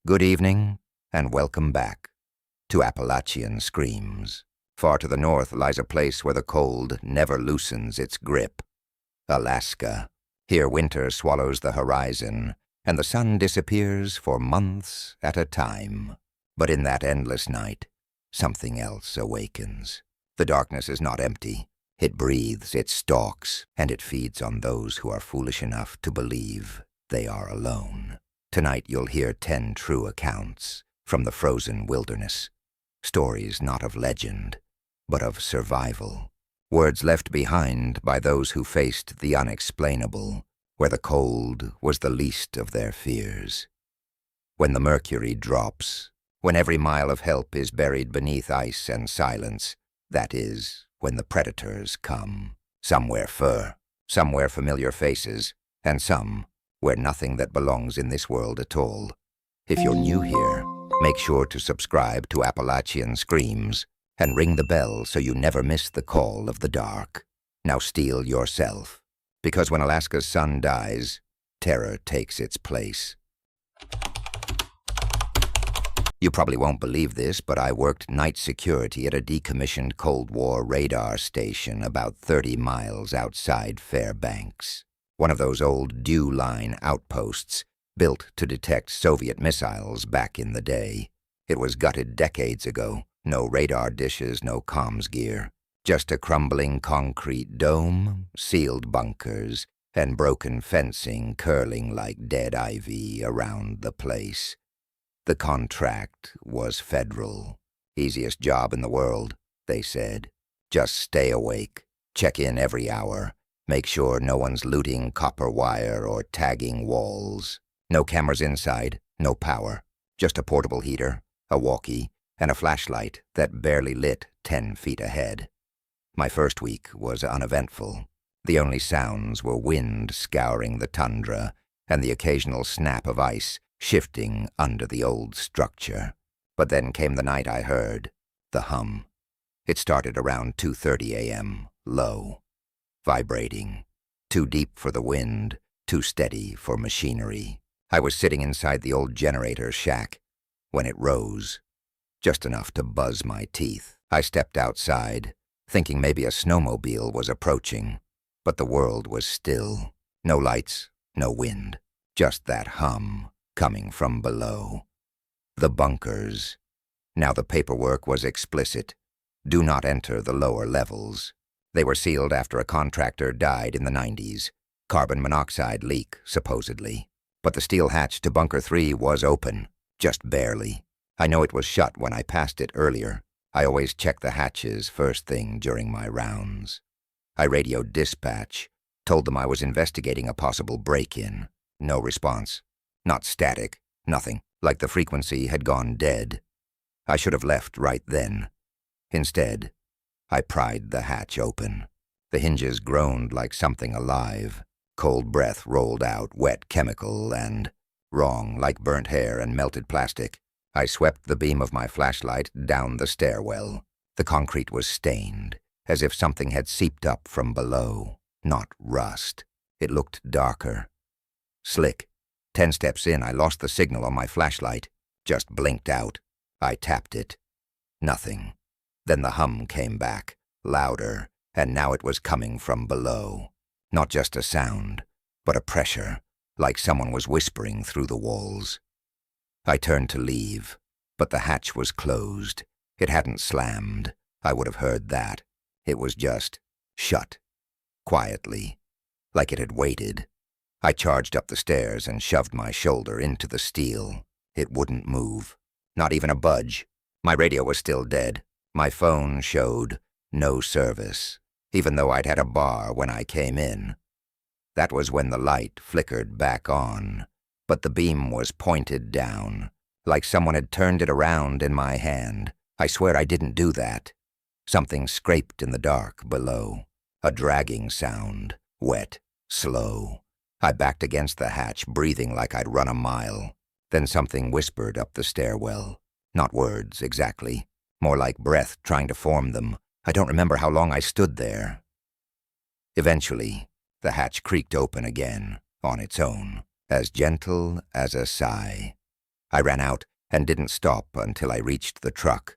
Good evening, and welcome back to Appalachian Screams. Far to the north lies a place where the cold never loosens its grip. Alaska. Here winter swallows the horizon, and the sun disappears for months at a time. But in that endless night, something else awakens. The darkness is not empty. It breathes, it stalks, and it feeds on those who are foolish enough to believe they are alone. Tonight you'll hear 10 true accounts from the frozen wilderness. Stories not of legend, but of survival. Words left behind by those who faced the unexplainable, where the cold was the least of their fears. When the mercury drops, when every mile of help is buried beneath ice and silence, that is, when the predators come. Some wear fur, some wear familiar faces, and some where nothing that belongs in this world at all. If you're new here, make sure to subscribe to Appalachian Screams and ring the bell so you never miss the call of the dark. Now steel yourself, because when Alaska's sun dies, terror takes its place. You probably won't believe this, but I worked night security at a decommissioned Cold War radar station about 30 miles outside Fairbanks. One of those old dew line outposts built to detect Soviet missiles back in the day. It was gutted decades ago. No radar dishes, no comms gear. Just a crumbling concrete dome, sealed bunkers, and broken fencing curling like dead ivy around the place. The contract was federal. Easiest job in the world, they said. Just stay awake, check in every hour. Make sure no one's looting copper wire or tagging walls. No cameras inside, no power. Just a portable heater, a walkie, and a flashlight that barely lit 10 feet ahead. My first week was uneventful. The only sounds were wind scouring the tundra and the occasional snap of ice shifting under the old structure. But then came the night I heard the hum. It started around 2:30 a.m., low, vibrating, too deep for the wind, too steady for machinery. I was sitting inside the old generator shack when it rose, just enough to buzz my teeth. I stepped outside, thinking maybe a snowmobile was approaching, but the world was still. No lights, no wind, just that hum coming from below. The bunkers. Now the paperwork was explicit. Do not enter the lower levels. They were sealed after a contractor died in the 90s. Carbon monoxide leak, supposedly. But the steel hatch to Bunker 3 was open, just barely. I know it was shut when I passed it earlier. I always check the hatches first thing during my rounds. I radioed dispatch, told them I was investigating a possible break-in. No response. Not static, nothing, like the frequency had gone dead. I should have left right then. Instead, I pried the hatch open. The hinges groaned like something alive. Cold breath rolled out, wet chemical and wrong, like burnt hair and melted plastic. I swept the beam of my flashlight down the stairwell. The concrete was stained, as if something had seeped up from below. Not rust. It looked darker. Slick. 10 steps in, I lost the signal on my flashlight. Just blinked out. I tapped it. Nothing. Then the hum came back, louder, and now it was coming from below. Not just a sound, but a pressure, like someone was whispering through the walls. I turned to leave, but the hatch was closed. It hadn't slammed. I would have heard that. It was just shut, quietly, like it had waited. I charged up the stairs and shoved my shoulder into the steel. It wouldn't move, not even a budge. My radio was still dead. My phone showed no service, even though I'd had a bar when I came in. That was when the light flickered back on, but the beam was pointed down, like someone had turned it around in my hand. I swear I didn't do that. Something scraped in the dark below. A dragging sound, wet, slow. I backed against the hatch, breathing like I'd run a mile. Then something whispered up the stairwell. Not words, exactly. More like breath trying to form them. I don't remember how long I stood there. Eventually, the hatch creaked open again, on its own, as gentle as a sigh. I ran out and didn't stop until I reached the truck.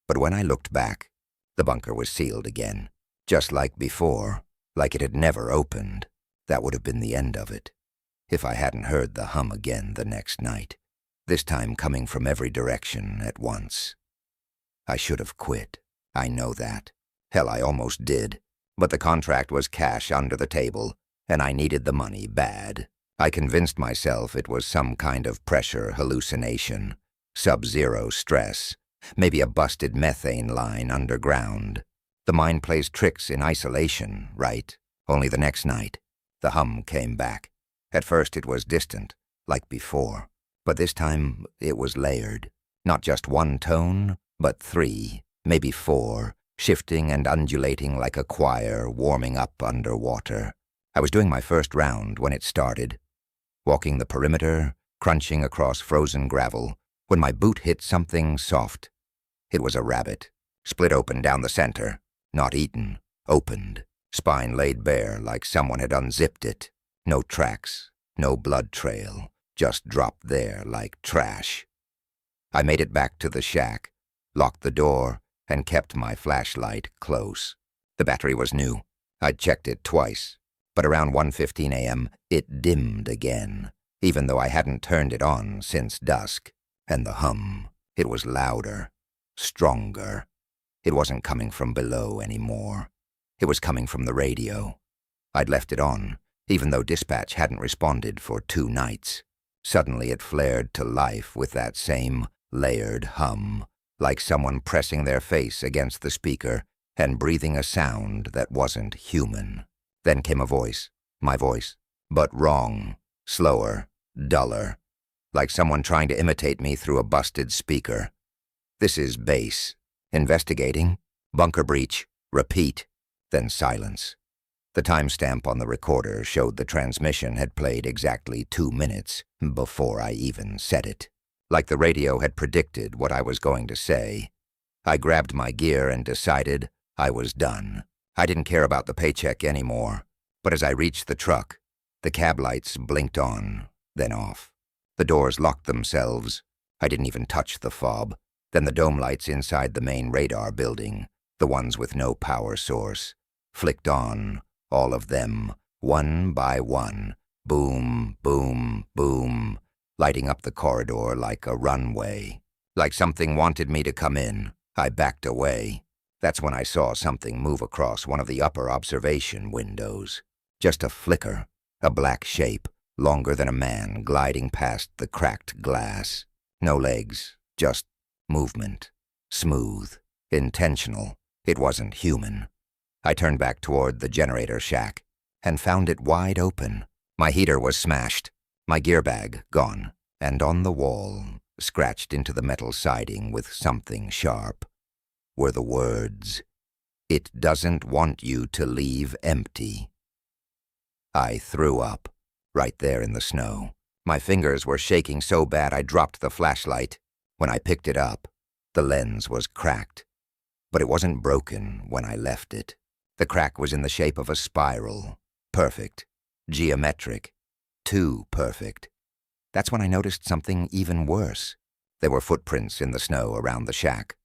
But when I looked back, the bunker was sealed again, just like before, like it had never opened. That would have been the end of it, if I hadn't heard the hum again the next night, this time coming from every direction at once. I should have quit. I know that. Hell, I almost did. But the contract was cash under the table, and I needed the money bad. I convinced myself it was some kind of pressure hallucination, sub-zero stress, maybe a busted methane line underground. The mind plays tricks in isolation, right? Only the next night, the hum came back. At first it was distant, like before, but this time it was layered. Not just one tone, but 3, maybe 4, shifting and undulating like a choir warming up underwater. I was doing my first round when it started, walking the perimeter, crunching across frozen gravel, when my boot hit something soft. It was a rabbit, split open down the center, not eaten, opened, spine laid bare like someone had unzipped it. No tracks, no blood trail, just dropped there like trash. I made it back to the shack, locked the door, and kept my flashlight close. The battery was new. I'd checked it twice, but around 1:15 a.m. it dimmed again, even though I hadn't turned it on since dusk. And the hum, it was louder, stronger. It wasn't coming from below anymore. It was coming from the radio. I'd left it on, even though dispatch hadn't responded for 2 nights. Suddenly it flared to life with that same layered hum, like someone pressing their face against the speaker and breathing a sound that wasn't human. Then came a voice, my voice, but wrong, slower, duller, like someone trying to imitate me through a busted speaker. This is bass. Investigating, bunker breach, repeat, then silence. The timestamp on the recorder showed the transmission had played exactly 2 minutes before I even said it. Like the radio had predicted what I was going to say. I grabbed my gear and decided I was done. I didn't care about the paycheck anymore. But as I reached the truck, the cab lights blinked on, then off. The doors locked themselves. I didn't even touch the fob. Then the dome lights inside the main radar building, the ones with no power source, flicked on, all of them, one by one, boom, boom, boom, lighting up the corridor like a runway. Like something wanted me to come in, I backed away. That's when I saw something move across one of the upper observation windows. Just a flicker, a black shape, longer than a man, gliding past the cracked glass. No legs, just movement. Smooth, intentional. It wasn't human. I turned back toward the generator shack and found it wide open. My heater was smashed, my gear bag gone, and on the wall, scratched into the metal siding with something sharp, were the words, "It doesn't want you to leave empty." I threw up, right there in the snow. My fingers were shaking so bad I dropped the flashlight. When I picked it up, the lens was cracked, but it wasn't broken when I left it. The crack was in the shape of a spiral, perfect, geometric, too perfect. That's when I noticed something even worse. There were footprints in the snow around the shack,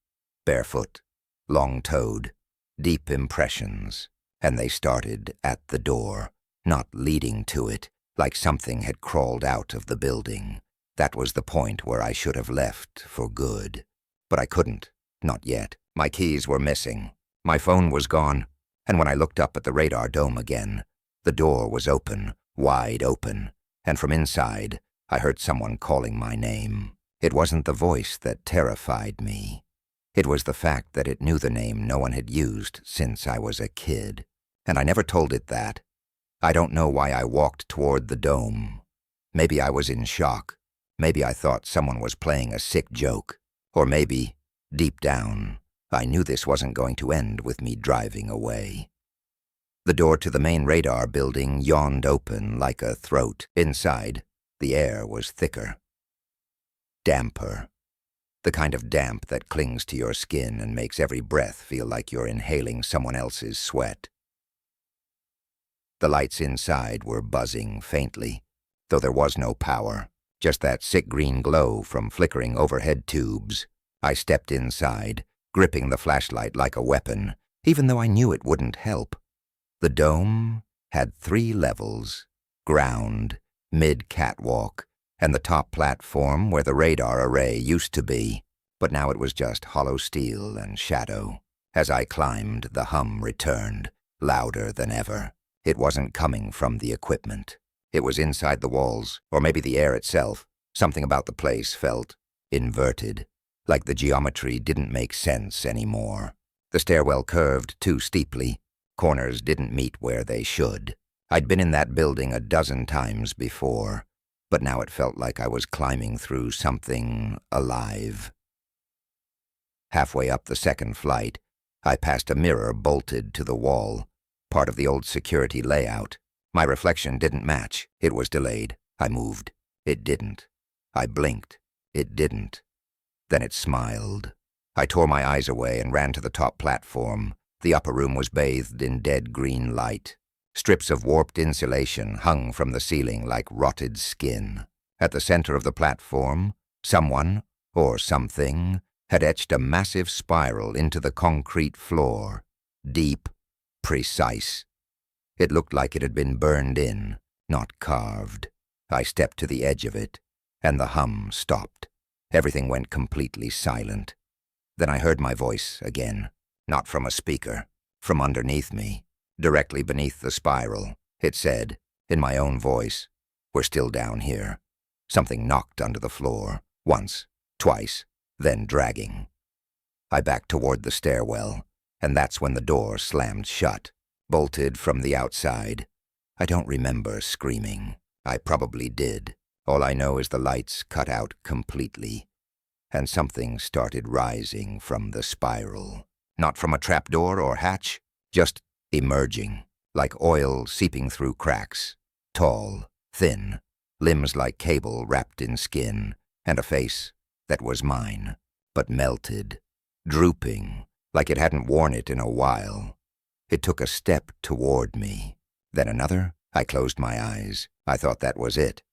barefoot, long-toed, deep impressions, and they started at the door, not leading to it, like something had crawled out of the building. That was the point where I should have left for good. But I couldn't, not yet. My keys were missing. My phone was gone, and when I looked up at the radar dome again, the door was open, wide open, and from inside, I heard someone calling my name. It wasn't the voice that terrified me. It was the fact that it knew the name no one had used since I was a kid, and I never told it that. I don't know why I walked toward the dome. Maybe I was in shock. Maybe I thought someone was playing a sick joke. Or maybe, deep down, I knew this wasn't going to end with me driving away. The door to the main radar building yawned open like a throat. Inside, the air was thicker, damper. The kind of damp that clings to your skin and makes every breath feel like you're inhaling someone else's sweat. The lights inside were buzzing faintly, though there was no power, just that sick green glow from flickering overhead tubes. I stepped inside, gripping the flashlight like a weapon, even though I knew it wouldn't help. The dome had 3 levels: ground, mid-catwalk, and the top platform where the radar array used to be, but now it was just hollow steel and shadow. As I climbed, the hum returned, louder than ever. It wasn't coming from the equipment. It was inside the walls, or maybe the air itself. Something about the place felt inverted, like the geometry didn't make sense anymore. The stairwell curved too steeply. Corners didn't meet where they should. I'd been in that building a dozen times before, but now it felt like I was climbing through something alive. Halfway up the second flight, I passed a mirror bolted to the wall, part of the old security layout. My reflection didn't match. It was delayed. I moved. It didn't. I blinked. It didn't. Then it smiled. I tore my eyes away and ran to the top platform. The upper room was bathed in dead green light. Strips of warped insulation hung from the ceiling like rotted skin. At the center of the platform, someone, or something, had etched a massive spiral into the concrete floor. Deep, precise. It looked like it had been burned in, not carved. I stepped to the edge of it, and the hum stopped. Everything went completely silent. Then I heard my voice again, not from a speaker, from underneath me. Directly beneath the spiral, it said, in my own voice, "We're still down here." Something knocked under the floor, once, twice, then dragging. I backed toward the stairwell, and that's when the door slammed shut, bolted from the outside. I don't remember screaming. I probably did. All I know is the lights cut out completely, and something started rising from the spiral. Not from a trapdoor or hatch, just emerging, like oil seeping through cracks. Tall, thin, limbs like cable wrapped in skin, and a face that was mine, but melted, drooping, like it hadn't worn it in a while. It took a step toward me, then another. I closed my eyes. I thought that was it.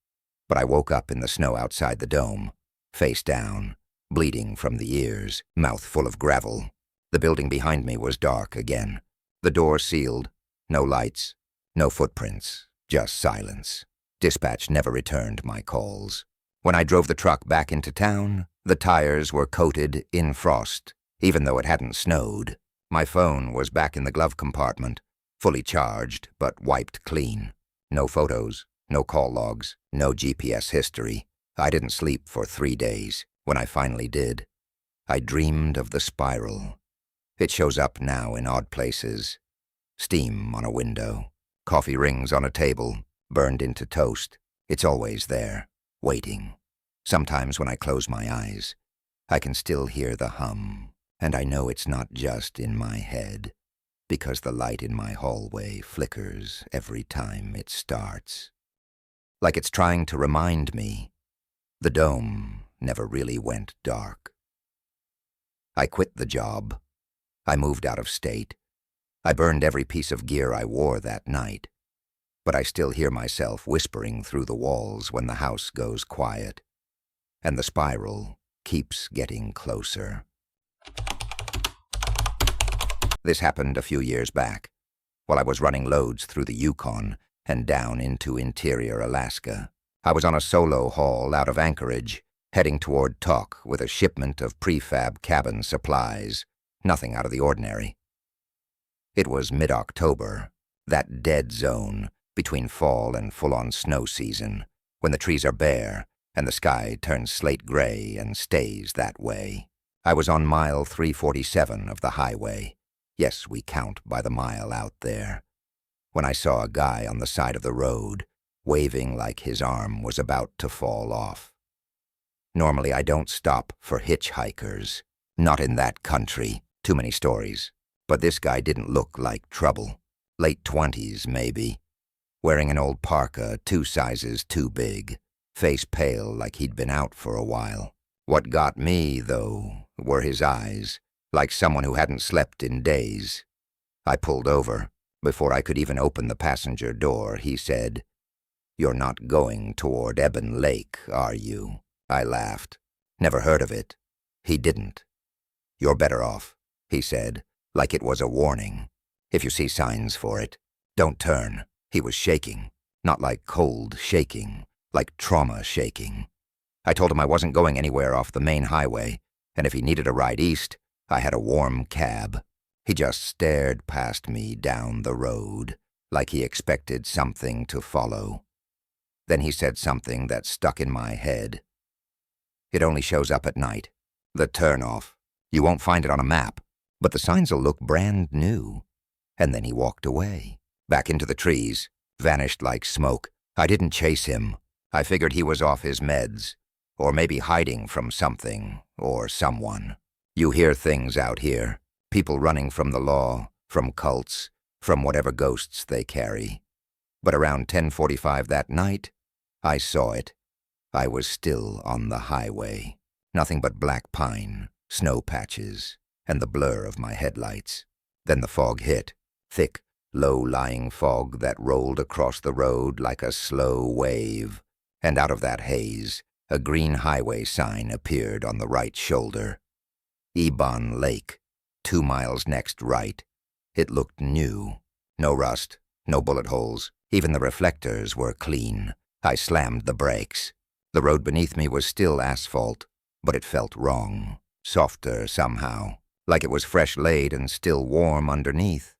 But I woke up in the snow outside the dome, face down, bleeding from the ears, mouth full of gravel. The building behind me was dark again. The door sealed. No lights, no footprints, just silence. Dispatch never returned my calls. When I drove the truck back into town, the tires were coated in frost, even though it hadn't snowed. My phone was back in the glove compartment, fully charged but wiped clean. No photos, no call logs, no GPS history. I didn't sleep for 3 days. When I finally did, I dreamed of the spiral. It shows up now in odd places. Steam on a window, coffee rings on a table, burned into toast. It's always there, waiting. Sometimes when I close my eyes, I can still hear the hum, and I know it's not just in my head, because the light in my hallway flickers every time it starts. Like it's trying to remind me, the dome never really went dark. I quit the job. I moved out of state. I burned every piece of gear I wore that night. But I still hear myself whispering through the walls when the house goes quiet. And the spiral keeps getting closer. This happened a few years back, while I was running loads through the Yukon and down into interior Alaska. I was on a solo haul out of Anchorage, heading toward Tok with a shipment of prefab cabin supplies. Nothing out of the ordinary. It was mid-October, that dead zone between fall and full-on snow season, when the trees are bare and the sky turns slate gray and stays that way. I was on mile 347 of the highway. Yes, we count by the mile out there. When I saw a guy on the side of the road, waving like his arm was about to fall off. Normally I don't stop for hitchhikers. Not in that country. Too many stories. But this guy didn't look like trouble. Late 20s, maybe. Wearing an old parka 2 sizes too big. Face pale like he'd been out for a while. What got me, though, were his eyes, like someone who hadn't slept in days. I pulled over. Before I could even open the passenger door, he said, "You're not going toward Ebon Lake, are you?" I laughed. "Never heard of it." He didn't. "You're better off," he said, like it was a warning. "If you see signs for it, don't turn." He was shaking. Not like cold shaking, like trauma shaking. I told him I wasn't going anywhere off the main highway, and if he needed a ride east, I had a warm cab. He just stared past me down the road, like he expected something to follow. Then he said something that stuck in my head. "It only shows up at night. The turnoff. You won't find it on a map, but the signs'll look brand new." And then he walked away, back into the trees, vanished like smoke. I didn't chase him. I figured he was off his meds, or maybe hiding from something or someone. You hear things out here. People running from the law, from cults, from whatever ghosts they carry. But around 10:45 that night, I saw it. I was still on the highway. Nothing but black pine, snow patches, and the blur of my headlights. Then the fog hit. Thick, low-lying fog that rolled across the road like a slow wave. And out of that haze, a green highway sign appeared on the right shoulder. Ebon Lake, 2 miles next right. It looked new. No rust, no bullet holes. Even the reflectors were clean. I slammed the brakes. The road beneath me was still asphalt, but it felt wrong. Softer somehow, like it was fresh laid and still warm underneath.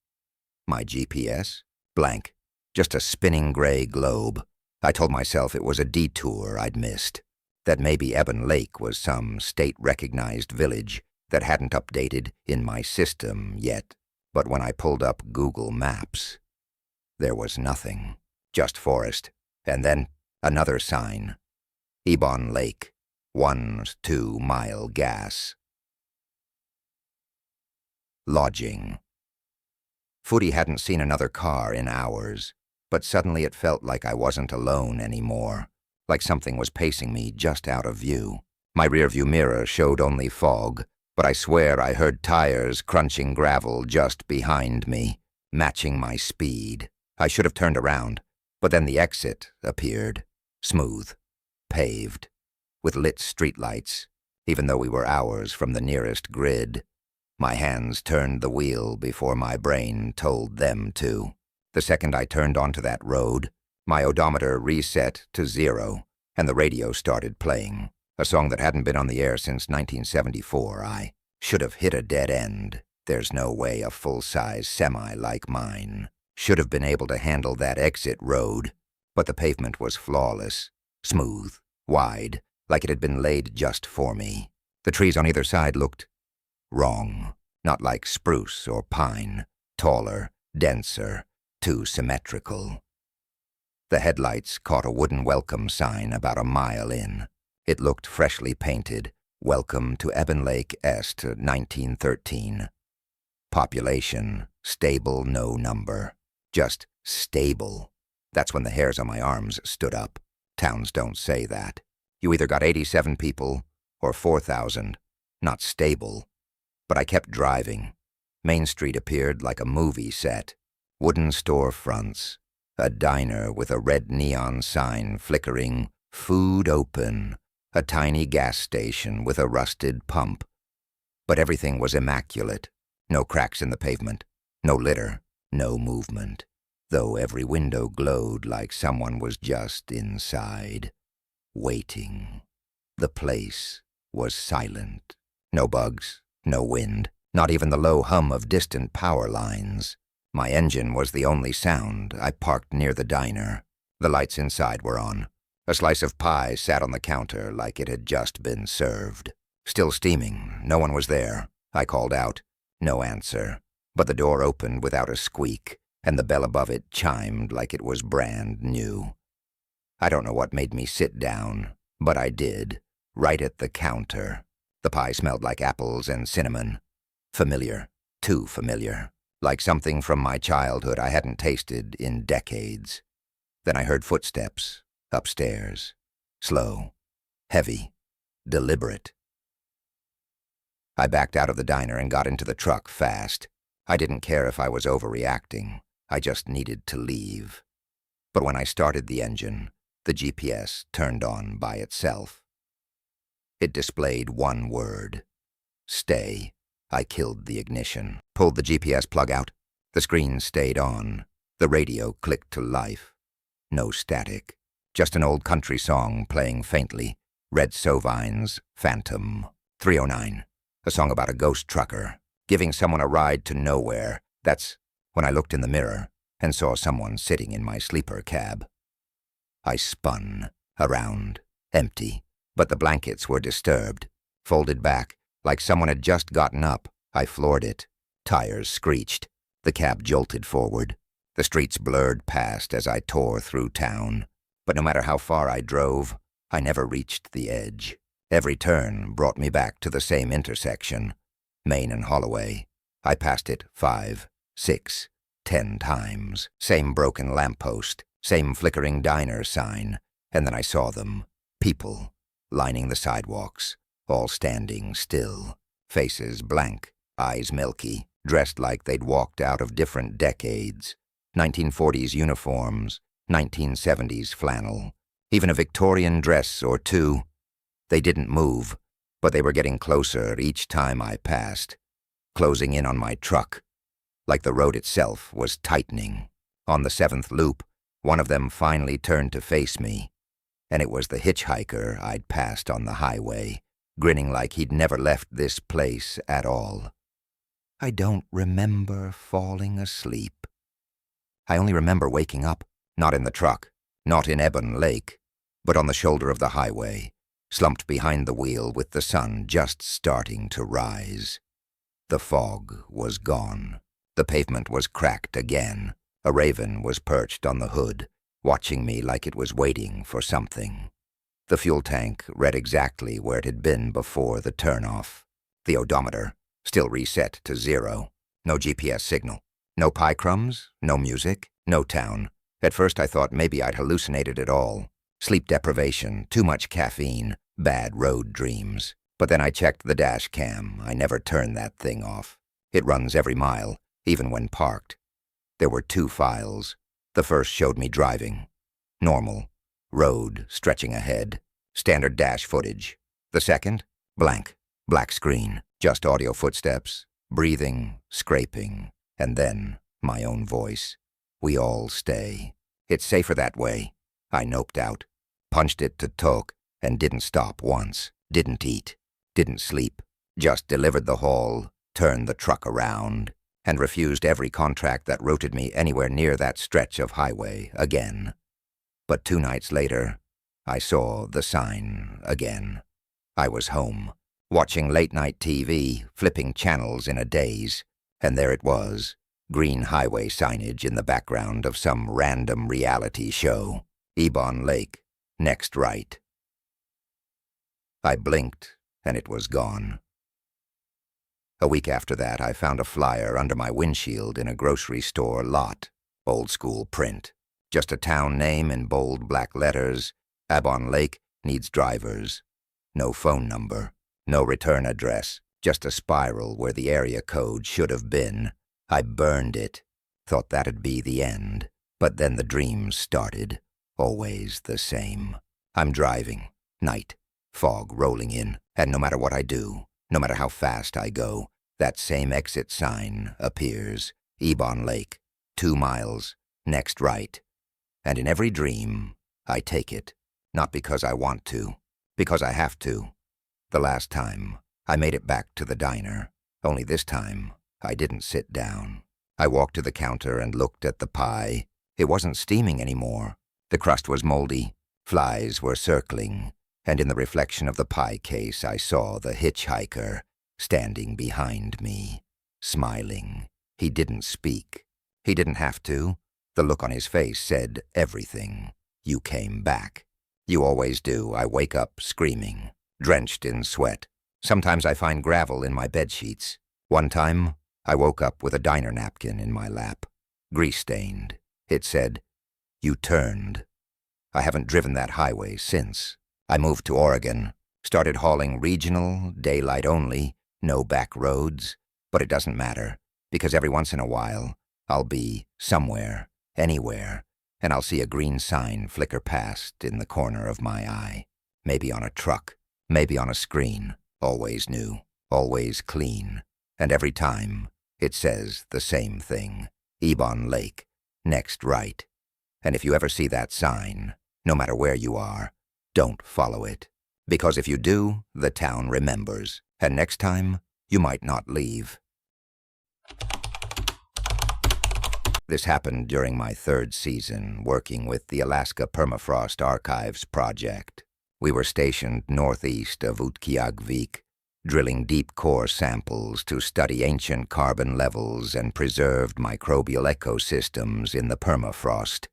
My GPS? Blank. Just a spinning gray globe. I told myself it was a detour I'd missed. That maybe Ebon Lake was some state-recognized village that hadn't updated in my system yet. But when I pulled up Google Maps, there was nothing. Just forest. And then another sign. Ebon Lake. 1-2 mile gas. Lodging. Foodie hadn't seen another car in hours, but suddenly it felt like I wasn't alone anymore, like something was pacing me just out of view. My rearview mirror showed only fog, but I swear I heard tires crunching gravel just behind me, matching my speed. I should have turned around, but then the exit appeared, smooth, paved, with lit streetlights, even though we were hours from the nearest grid. My hands turned the wheel before my brain told them to. The second I turned onto that road, my odometer reset to 0, and the radio started playing, a song that hadn't been on the air since 1974. I should have hit a dead end. There's no way a full-size semi like mine should have been able to handle that exit road, but the pavement was flawless, smooth, wide, like it had been laid just for me. The trees on either side looked wrong, not like spruce or pine, taller, denser, too symmetrical. The headlights caught a wooden welcome sign about a mile in. It looked freshly painted, "Welcome to Ebon Lake Est 1913. Population, stable, no number." Just stable. That's when the hairs on my arms stood up. Towns don't say that. You either got 87 people or 4,000, not stable. But I kept driving. Main Street appeared like a movie set. Wooden storefronts, a diner with a red neon sign flickering, "Food open," a tiny gas station with a rusted pump. But everything was immaculate. No cracks in the pavement, no litter, no movement, though every window glowed like someone was just inside, waiting. The place was silent. No bugs, no wind, not even the low hum of distant power lines. My engine was the only sound. I parked near the diner. The lights inside were on. A slice of pie sat on the counter like it had just been served. Still steaming. No one was there. I called out. No answer. But the door opened without a squeak, and the bell above it chimed like it was brand new. I don't know what made me sit down, but I did, right at the counter. The pie smelled like apples and cinnamon. Familiar. Too familiar. Like something from my childhood I hadn't tasted in decades. Then I heard footsteps, upstairs. Slow. Heavy. Deliberate. I backed out of the diner and got into the truck fast. I didn't care if I was overreacting. I just needed to leave. But when I started the engine, the GPS turned on by itself. It displayed one word: stay. I killed the ignition, pulled the GPS plug out. The screen stayed on. The radio clicked to life. No static. Just an old country song playing faintly. Red Sovine's Phantom 309. A song about a ghost trucker giving someone a ride to nowhere. That's when I looked in the mirror and saw someone sitting in my sleeper cab. I spun around, empty, but the blankets were disturbed, folded back, like someone had just gotten up. I floored it. Tires screeched. The cab jolted forward. The streets blurred past as I tore through town. But no matter how far I drove, I never reached the edge. Every turn brought me back to the same intersection, Main and Holloway. I passed it 5, 6, 10 times. Same broken lamppost, same flickering diner sign, and then I saw them, people, lining the sidewalks, all standing still, faces blank, eyes milky, dressed like they'd walked out of different decades. 1940s uniforms, 1970s flannel, even a Victorian dress or two. They didn't move, but they were getting closer each time I passed, closing in on my truck, like the road itself was tightening. On the 7th loop, one of them finally turned to face me, and it was the hitchhiker I'd passed on the highway, grinning like he'd never left this place at all. I don't remember falling asleep. I only remember waking up, not in the truck, not in Ebon Lake, but on the shoulder of the highway, slumped behind the wheel with the sun just starting to rise. The fog was gone. The pavement was cracked again. A raven was perched on the hood, watching me like it was waiting for something. The fuel tank read exactly where it had been before the turnoff. The odometer still reset to 0. No GPS signal. No pie crumbs, no music, no town. At first I thought maybe I'd hallucinated it all. Sleep deprivation, too much caffeine, bad road dreams. But then I checked the dash cam. I never turn that thing off. It runs every mile, even when parked. There were 2 files. The first showed me driving. Normal. Road stretching ahead. Standard dash footage. The second? Blank. Black screen. Just audio footsteps. Breathing. Scraping. And then my own voice. We all stay. It's safer that way. I noped out. Punched it to talk and didn't stop once. Didn't eat. Didn't sleep. Just delivered the haul, turned the truck around, and refused every contract that routed me anywhere near that stretch of highway again. But 2 nights later, I saw the sign again. I was home, watching late-night TV, flipping channels in a daze, and there it was, green highway signage in the background of some random reality show. Ebon Lake, next right. I blinked, and it was gone. A week after that, I found a flyer under my windshield in a grocery store lot. Old-school print. Just a town name in bold black letters. Ebon Lake needs drivers. No phone number. No return address. Just a spiral where the area code should have been. I burned it. Thought that'd be the end. But then the dreams started. Always the same. I'm driving. Night. Fog rolling in. And no matter what I do, no matter how fast I go, that same exit sign appears. Ebon Lake. 2 miles. Next right. And in every dream, I take it. Not because I want to. Because I have to. The last time, I made it back to the diner. Only this time, I didn't sit down. I walked to the counter and looked at the pie. It wasn't steaming anymore. The crust was moldy. Flies were circling. And in the reflection of the pie case, I saw the hitchhiker standing behind me, smiling. He didn't speak. He didn't have to. The look on his face said everything. You came back. You always do. I wake up screaming, drenched in sweat. Sometimes I find gravel in my bedsheets. One time, I woke up with a diner napkin in my lap, grease-stained. It said, "You turned." I haven't driven that highway since. I moved to Oregon, started hauling regional, daylight only, no back roads. But it doesn't matter, because every once in a while, I'll be somewhere, anywhere, and I'll see a green sign flicker past in the corner of my eye. Maybe on a truck, maybe on a screen. Always new, always clean. And every time, it says the same thing. Ebon Lake, next right. And if you ever see that sign, no matter where you are, don't follow it. Because if you do, the town remembers. And next time, you might not leave. This happened during my 3rd season, working with the Alaska Permafrost Archives project. We were stationed northeast of Utqiagvik, drilling deep core samples to study ancient carbon levels and preserved microbial ecosystems in the permafrost.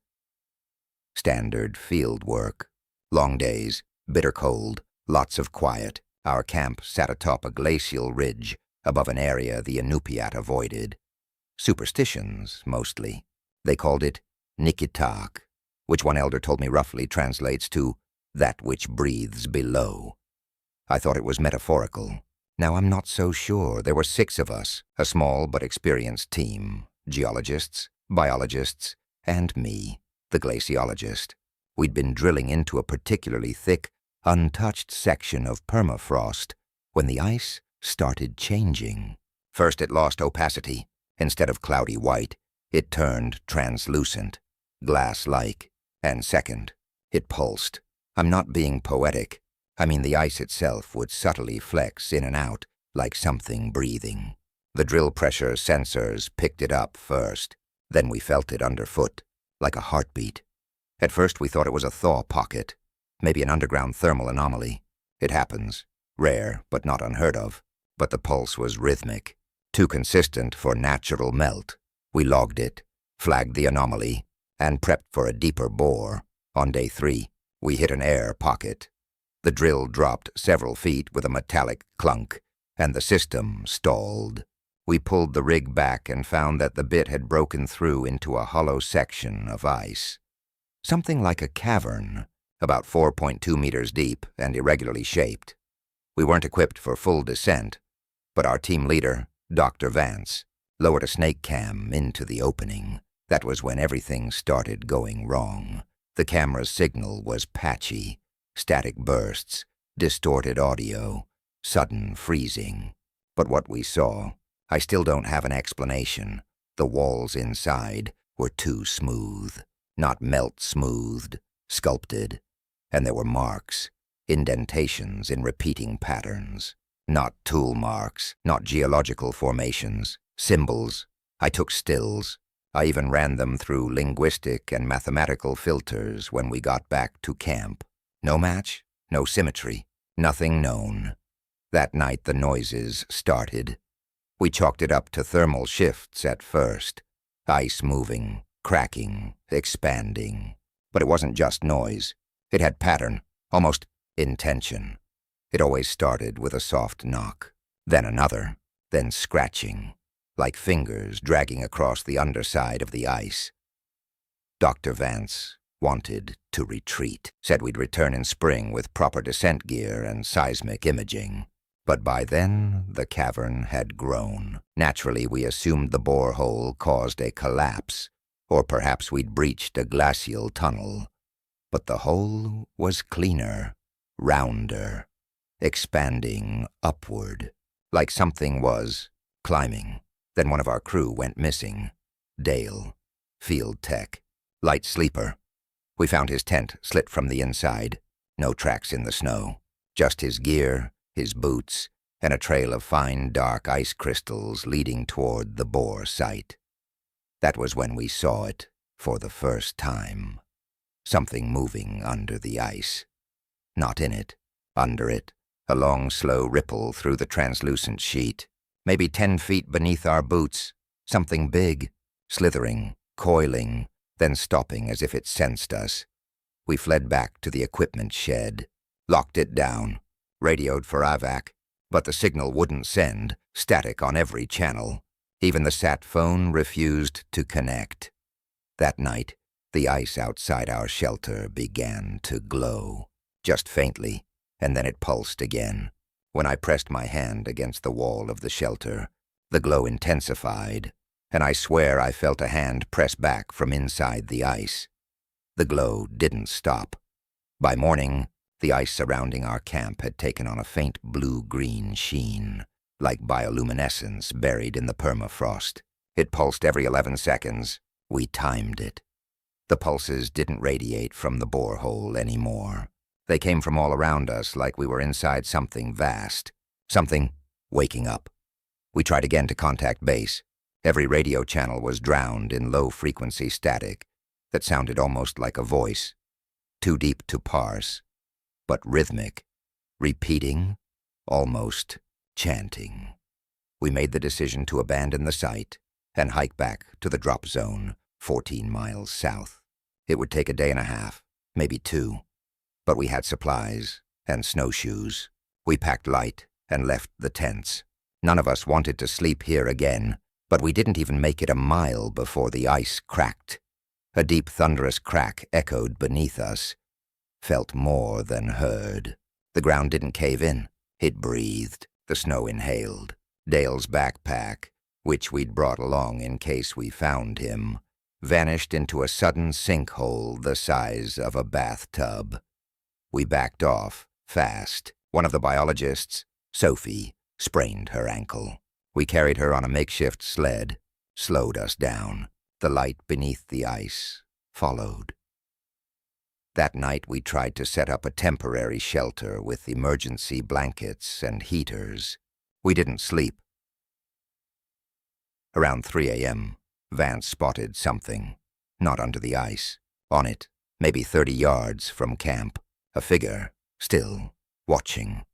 Standard field work. Long days, bitter cold, lots of quiet. Our camp sat atop a glacial ridge above an area the Inupiat avoided. Superstitions, mostly. They called it Nikitak, which one elder told me roughly translates to that which breathes below. I thought it was metaphorical. Now I'm not so sure. There were 6 of us, a small but experienced team, geologists, biologists, and me, the glaciologist. We'd been drilling into a particularly thick, untouched section of permafrost when the ice started changing. First it lost opacity. Instead of cloudy white, it turned translucent, glass-like. And second, it pulsed. I'm not being poetic. I mean the ice itself would subtly flex in and out like something breathing. The drill pressure sensors picked it up first. Then we felt it underfoot, like a heartbeat. At first we thought it was a thaw pocket, maybe an underground thermal anomaly. It happens. Rare, but not unheard of. But the pulse was rhythmic. Too consistent for natural melt. We logged it, flagged the anomaly, and prepped for a deeper bore. On day 3, we hit an air pocket. The drill dropped several feet with a metallic clunk, and the system stalled. We pulled the rig back and found that the bit had broken through into a hollow section of ice. Something like a cavern, about 4.2 meters deep and irregularly shaped. We weren't equipped for full descent, but our team leader, Dr. Vance, lowered a snake cam into the opening. That was when everything started going wrong. The camera's signal was patchy, static bursts, distorted audio, sudden freezing. But what we saw, I still don't have an explanation. The walls inside were too smooth, not melt-smoothed, sculpted. And there were marks, indentations in repeating patterns. Not tool marks, not geological formations, symbols. I took stills. I even ran them through linguistic and mathematical filters when we got back to camp. No match, no symmetry, nothing known. That night the noises started. We chalked it up to thermal shifts at first. Ice moving, cracking, expanding. But it wasn't just noise. It had pattern, almost intention. It always started with a soft knock, then another, then scratching, like fingers dragging across the underside of the ice. Dr. Vance wanted to retreat, said we'd return in spring with proper descent gear and seismic imaging. But by then, the cavern had grown. Naturally, we assumed the borehole caused a collapse, or perhaps we'd breached a glacial tunnel. But the hole was cleaner, rounder, expanding upward, like something was climbing. Then one of our crew went missing. Dale, field tech, light sleeper. We found his tent slit from the inside. No tracks in the snow. Just his gear, his boots, and a trail of fine dark ice crystals leading toward the bore site. That was when we saw it for the first time. Something moving under the ice. Not in it, under it. A long, slow ripple through the translucent sheet. Maybe 10 feet beneath our boots. Something big, slithering, coiling, then stopping as if it sensed us. We fled back to the equipment shed, locked it down, radioed for AVAC, but the signal wouldn't send, static on every channel. Even the sat phone refused to connect. That night, the ice outside our shelter began to glow, just faintly, and then it pulsed again. When I pressed my hand against the wall of the shelter, the glow intensified, and I swear I felt a hand press back from inside the ice. The glow didn't stop. By morning, the ice surrounding our camp had taken on a faint blue-green sheen, like bioluminescence buried in the permafrost. It pulsed every 11 seconds. We timed it. The pulses didn't radiate from the borehole anymore. They came from all around us like we were inside something vast, something waking up. We tried again to contact base. Every radio channel was drowned in low-frequency static that sounded almost like a voice, too deep to parse, but rhythmic, repeating, almost chanting. We made the decision to abandon the site and hike back to the drop zone 14 miles south. It would take a day and a half, maybe 2, but we had supplies and snowshoes. We packed light and left the tents. None of us wanted to sleep here again, but we didn't even make it a mile before the ice cracked. A deep, thunderous crack echoed beneath us, felt more than heard. The ground didn't cave in. It breathed. The snow inhaled. Dale's backpack, which we'd brought along in case we found him, vanished into a sudden sinkhole the size of a bathtub. We backed off, fast. One of the biologists, Sophie, sprained her ankle. We carried her on a makeshift sled, slowed us down. The light beneath the ice followed. That night we tried to set up a temporary shelter with emergency blankets and heaters. We didn't sleep. Around 3 a.m., Vance spotted something, not under the ice. On it, maybe 30 yards from camp, a figure, still, watching.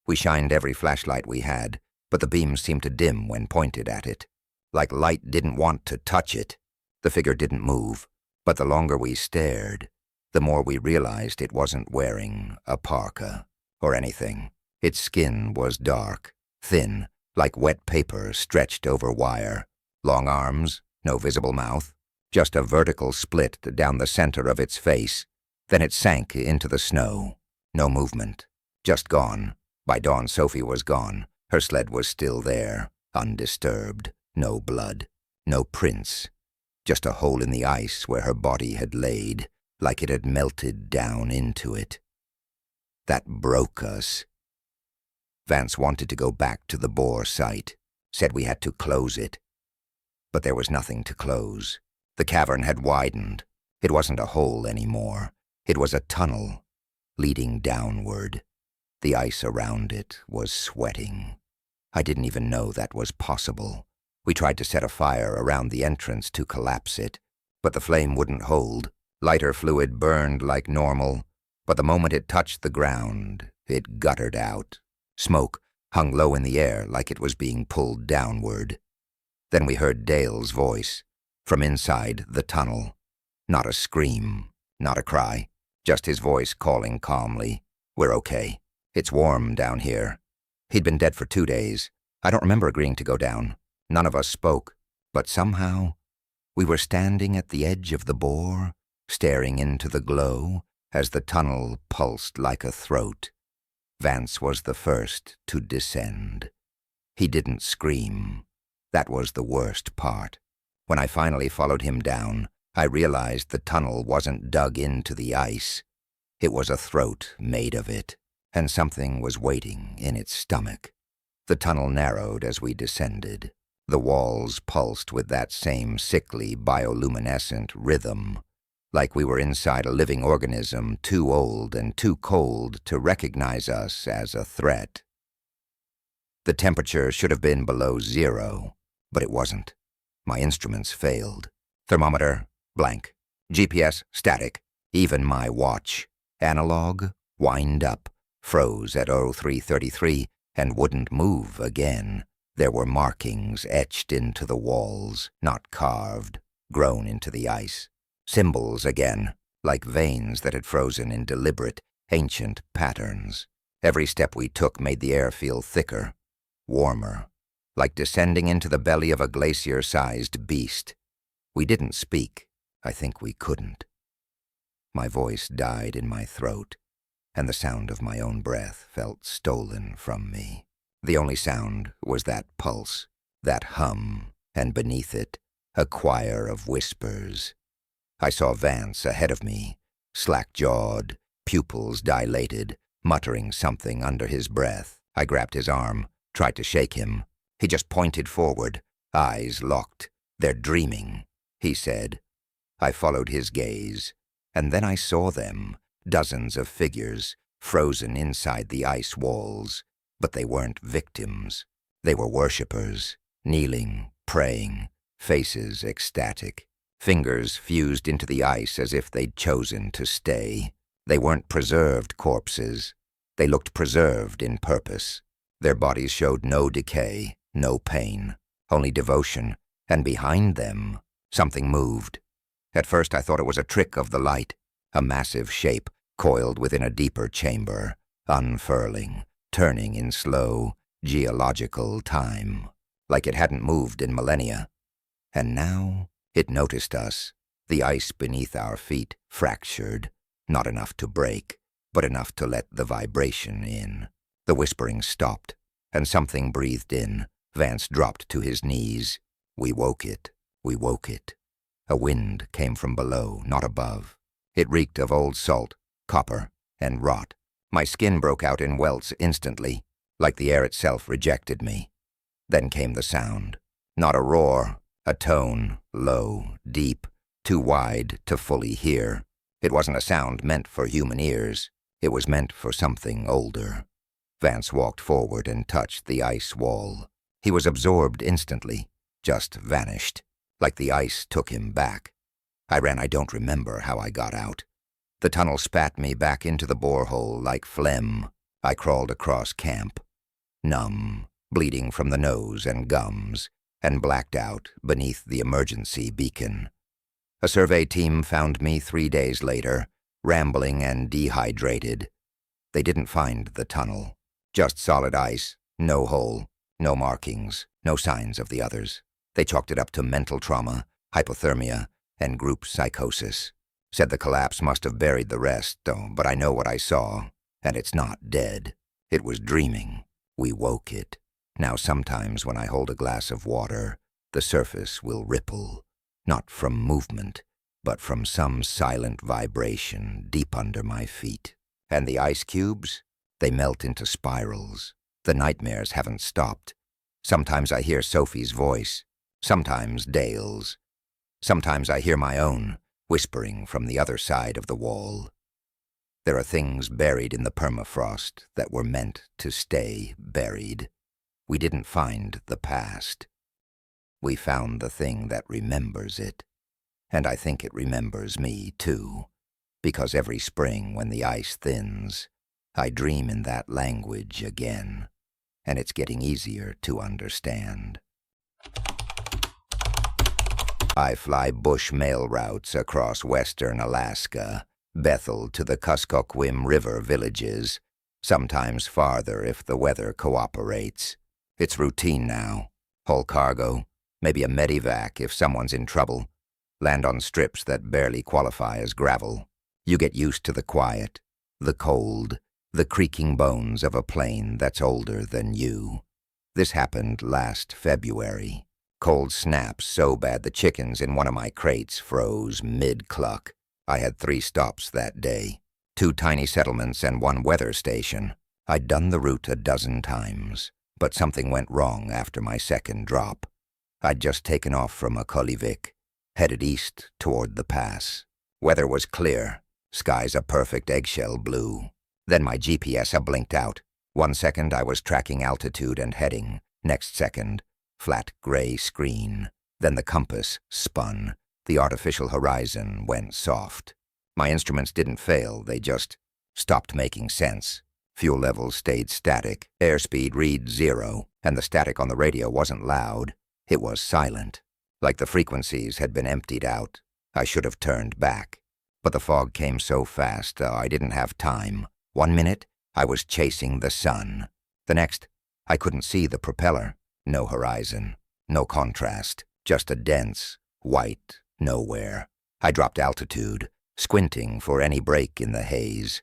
We shined every flashlight we had, but the beams seemed to dim when pointed at it, like light didn't want to touch it. The figure didn't move, but the longer we stared, the more we realized it wasn't wearing a parka or anything. Its skin was dark, thin, like wet paper stretched over wire. Long arms, no visible mouth, just a vertical split down the center of its face. Then it sank into the snow. No movement. Just gone. By dawn, Sophie was gone. Her sled was still there, undisturbed. No blood. No prints. Just a hole in the ice where her body had laid, like it had melted down into it. That broke us. Vance wanted to go back to the bore site, said we had to close it. But there was nothing to close. The cavern had widened. It wasn't a hole anymore. It was a tunnel, leading downward. The ice around it was sweating. I didn't even know that was possible. We tried to set a fire around the entrance to collapse it, but the flame wouldn't hold. Lighter fluid burned like normal, but the moment it touched the ground, it guttered out. Smoke hung low in the air like it was being pulled downward. Then we heard Dale's voice from inside the tunnel. Not a scream, not a cry, just his voice calling calmly. "We're okay. It's warm down here." He'd been dead for 2 days. I don't remember agreeing to go down. None of us spoke, but somehow we were standing at the edge of the bore, staring into the glow as the tunnel pulsed like a throat. Vance was the first to descend. He didn't scream. That was the worst part. When I finally followed him down, I realized the tunnel wasn't dug into the ice. It was a throat made of it, and something was waiting in its stomach. The tunnel narrowed as we descended. The walls pulsed with that same sickly bioluminescent rhythm, like we were inside a living organism too old and too cold to recognize us as a threat. The temperature should have been below 0, but it wasn't. My instruments failed. Thermometer, blank. GPS, static. Even my watch, analog, wind up, froze at 0333 and wouldn't move again. There were markings etched into the walls, not carved, grown into the ice. Symbols again, like veins that had frozen in deliberate, ancient patterns. Every step we took made the air feel thicker, warmer, like descending into the belly of a glacier-sized beast. We didn't speak. I think we couldn't. My voice died in my throat, and the sound of my own breath felt stolen from me. The only sound was that pulse, that hum, and beneath it, a choir of whispers. I saw Vance ahead of me, slack-jawed, pupils dilated, muttering something under his breath. I grabbed his arm, tried to shake him. He just pointed forward, eyes locked. "They're dreaming," he said. I followed his gaze, and then I saw them, dozens of figures, frozen inside the ice walls. But they weren't victims. They were worshippers, kneeling, praying, faces ecstatic, fingers fused into the ice as if they'd chosen to stay. They weren't preserved corpses. They looked preserved in purpose. Their bodies showed no decay, no pain, only devotion, and behind them, something moved. At first I thought it was a trick of the light, a massive shape coiled within a deeper chamber, unfurling, turning in slow, geological time, like it hadn't moved in millennia. And now it noticed us, the ice beneath our feet fractured, not enough to break, but enough to let the vibration in. The whispering stopped, and something breathed in. Vance dropped to his knees. We woke it. We woke it. A wind came from below, not above. It reeked of old salt, copper, and rot. My skin broke out in welts instantly, like the air itself rejected me. Then came the sound. Not a roar, a tone, low, deep, too wide to fully hear. It wasn't a sound meant for human ears. It was meant for something older. Vance walked forward and touched the ice wall. He was absorbed instantly, just vanished, like the ice took him back. I ran. I don't remember how I got out. The tunnel spat me back into the borehole like phlegm. I crawled across camp, numb, bleeding from the nose and gums, and blacked out beneath the emergency beacon. A survey team found me 3 days later, rambling and dehydrated. They didn't find the tunnel. Just solid ice, no hole, no markings, no signs of the others. They chalked it up to mental trauma, hypothermia, and group psychosis. Said the collapse must have buried the rest, though, but I know what I saw, and it's not dead. It was dreaming. We woke it. Now sometimes when I hold a glass of water, the surface will ripple, not from movement, but from some silent vibration deep under my feet. And the ice cubes? They melt into spirals. The nightmares haven't stopped. Sometimes I hear Sophie's voice, sometimes Dale's. Sometimes I hear my own, whispering from the other side of the wall. There are things buried in the permafrost that were meant to stay buried. We didn't find the past. We found the thing that remembers it. And I think it remembers me, too, because every spring when the ice thins, I dream in that language again, and it's getting easier to understand. I fly bush mail routes across western Alaska, Bethel to the Kuskokwim River villages, sometimes farther if the weather cooperates. It's routine now. Whole cargo, maybe a medevac if someone's in trouble. Land on strips that barely qualify as gravel. You get used to the quiet, the cold, the creaking bones of a plane that's older than you. This happened last February. Cold snaps so bad the chickens in one of my crates froze mid-cluck. I had 3 stops that day, 2 tiny settlements and 1 weather station. I'd done the route a dozen times, but something went wrong after my second drop. I'd just taken off from Akolivik, headed east toward the pass. Weather was clear, skies a perfect eggshell blue. Then my GPS blinked out. 1 second I was tracking altitude and heading. Next second, flat gray screen. Then the compass spun. The artificial horizon went soft. My instruments didn't fail, they just stopped making sense. Fuel levels stayed static, airspeed read 0, and the static on the radio wasn't loud. It was silent, like the frequencies had been emptied out. I should have turned back. But the fog came so fast, I didn't have time. 1 minute, I was chasing the sun. The next, I couldn't see the propeller. No horizon, no contrast, just a dense, white nowhere. I dropped altitude, squinting for any break in the haze.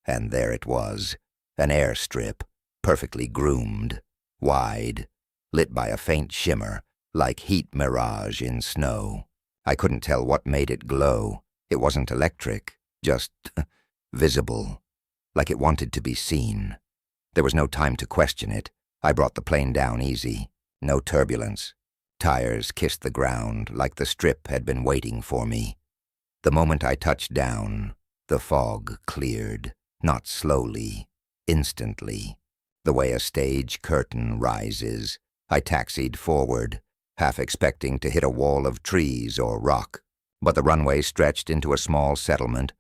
And there it was, an airstrip, perfectly groomed, wide, lit by a faint shimmer, like heat mirage in snow. I couldn't tell what made it glow. It wasn't electric, just visible, like it wanted to be seen. There was no time to question it. I brought the plane down easy. No turbulence. Tires kissed the ground like the strip had been waiting for me. The moment I touched down, the fog cleared, not slowly, instantly. The way a stage curtain rises, I taxied forward, half expecting to hit a wall of trees or rock. But the runway stretched into a small settlement,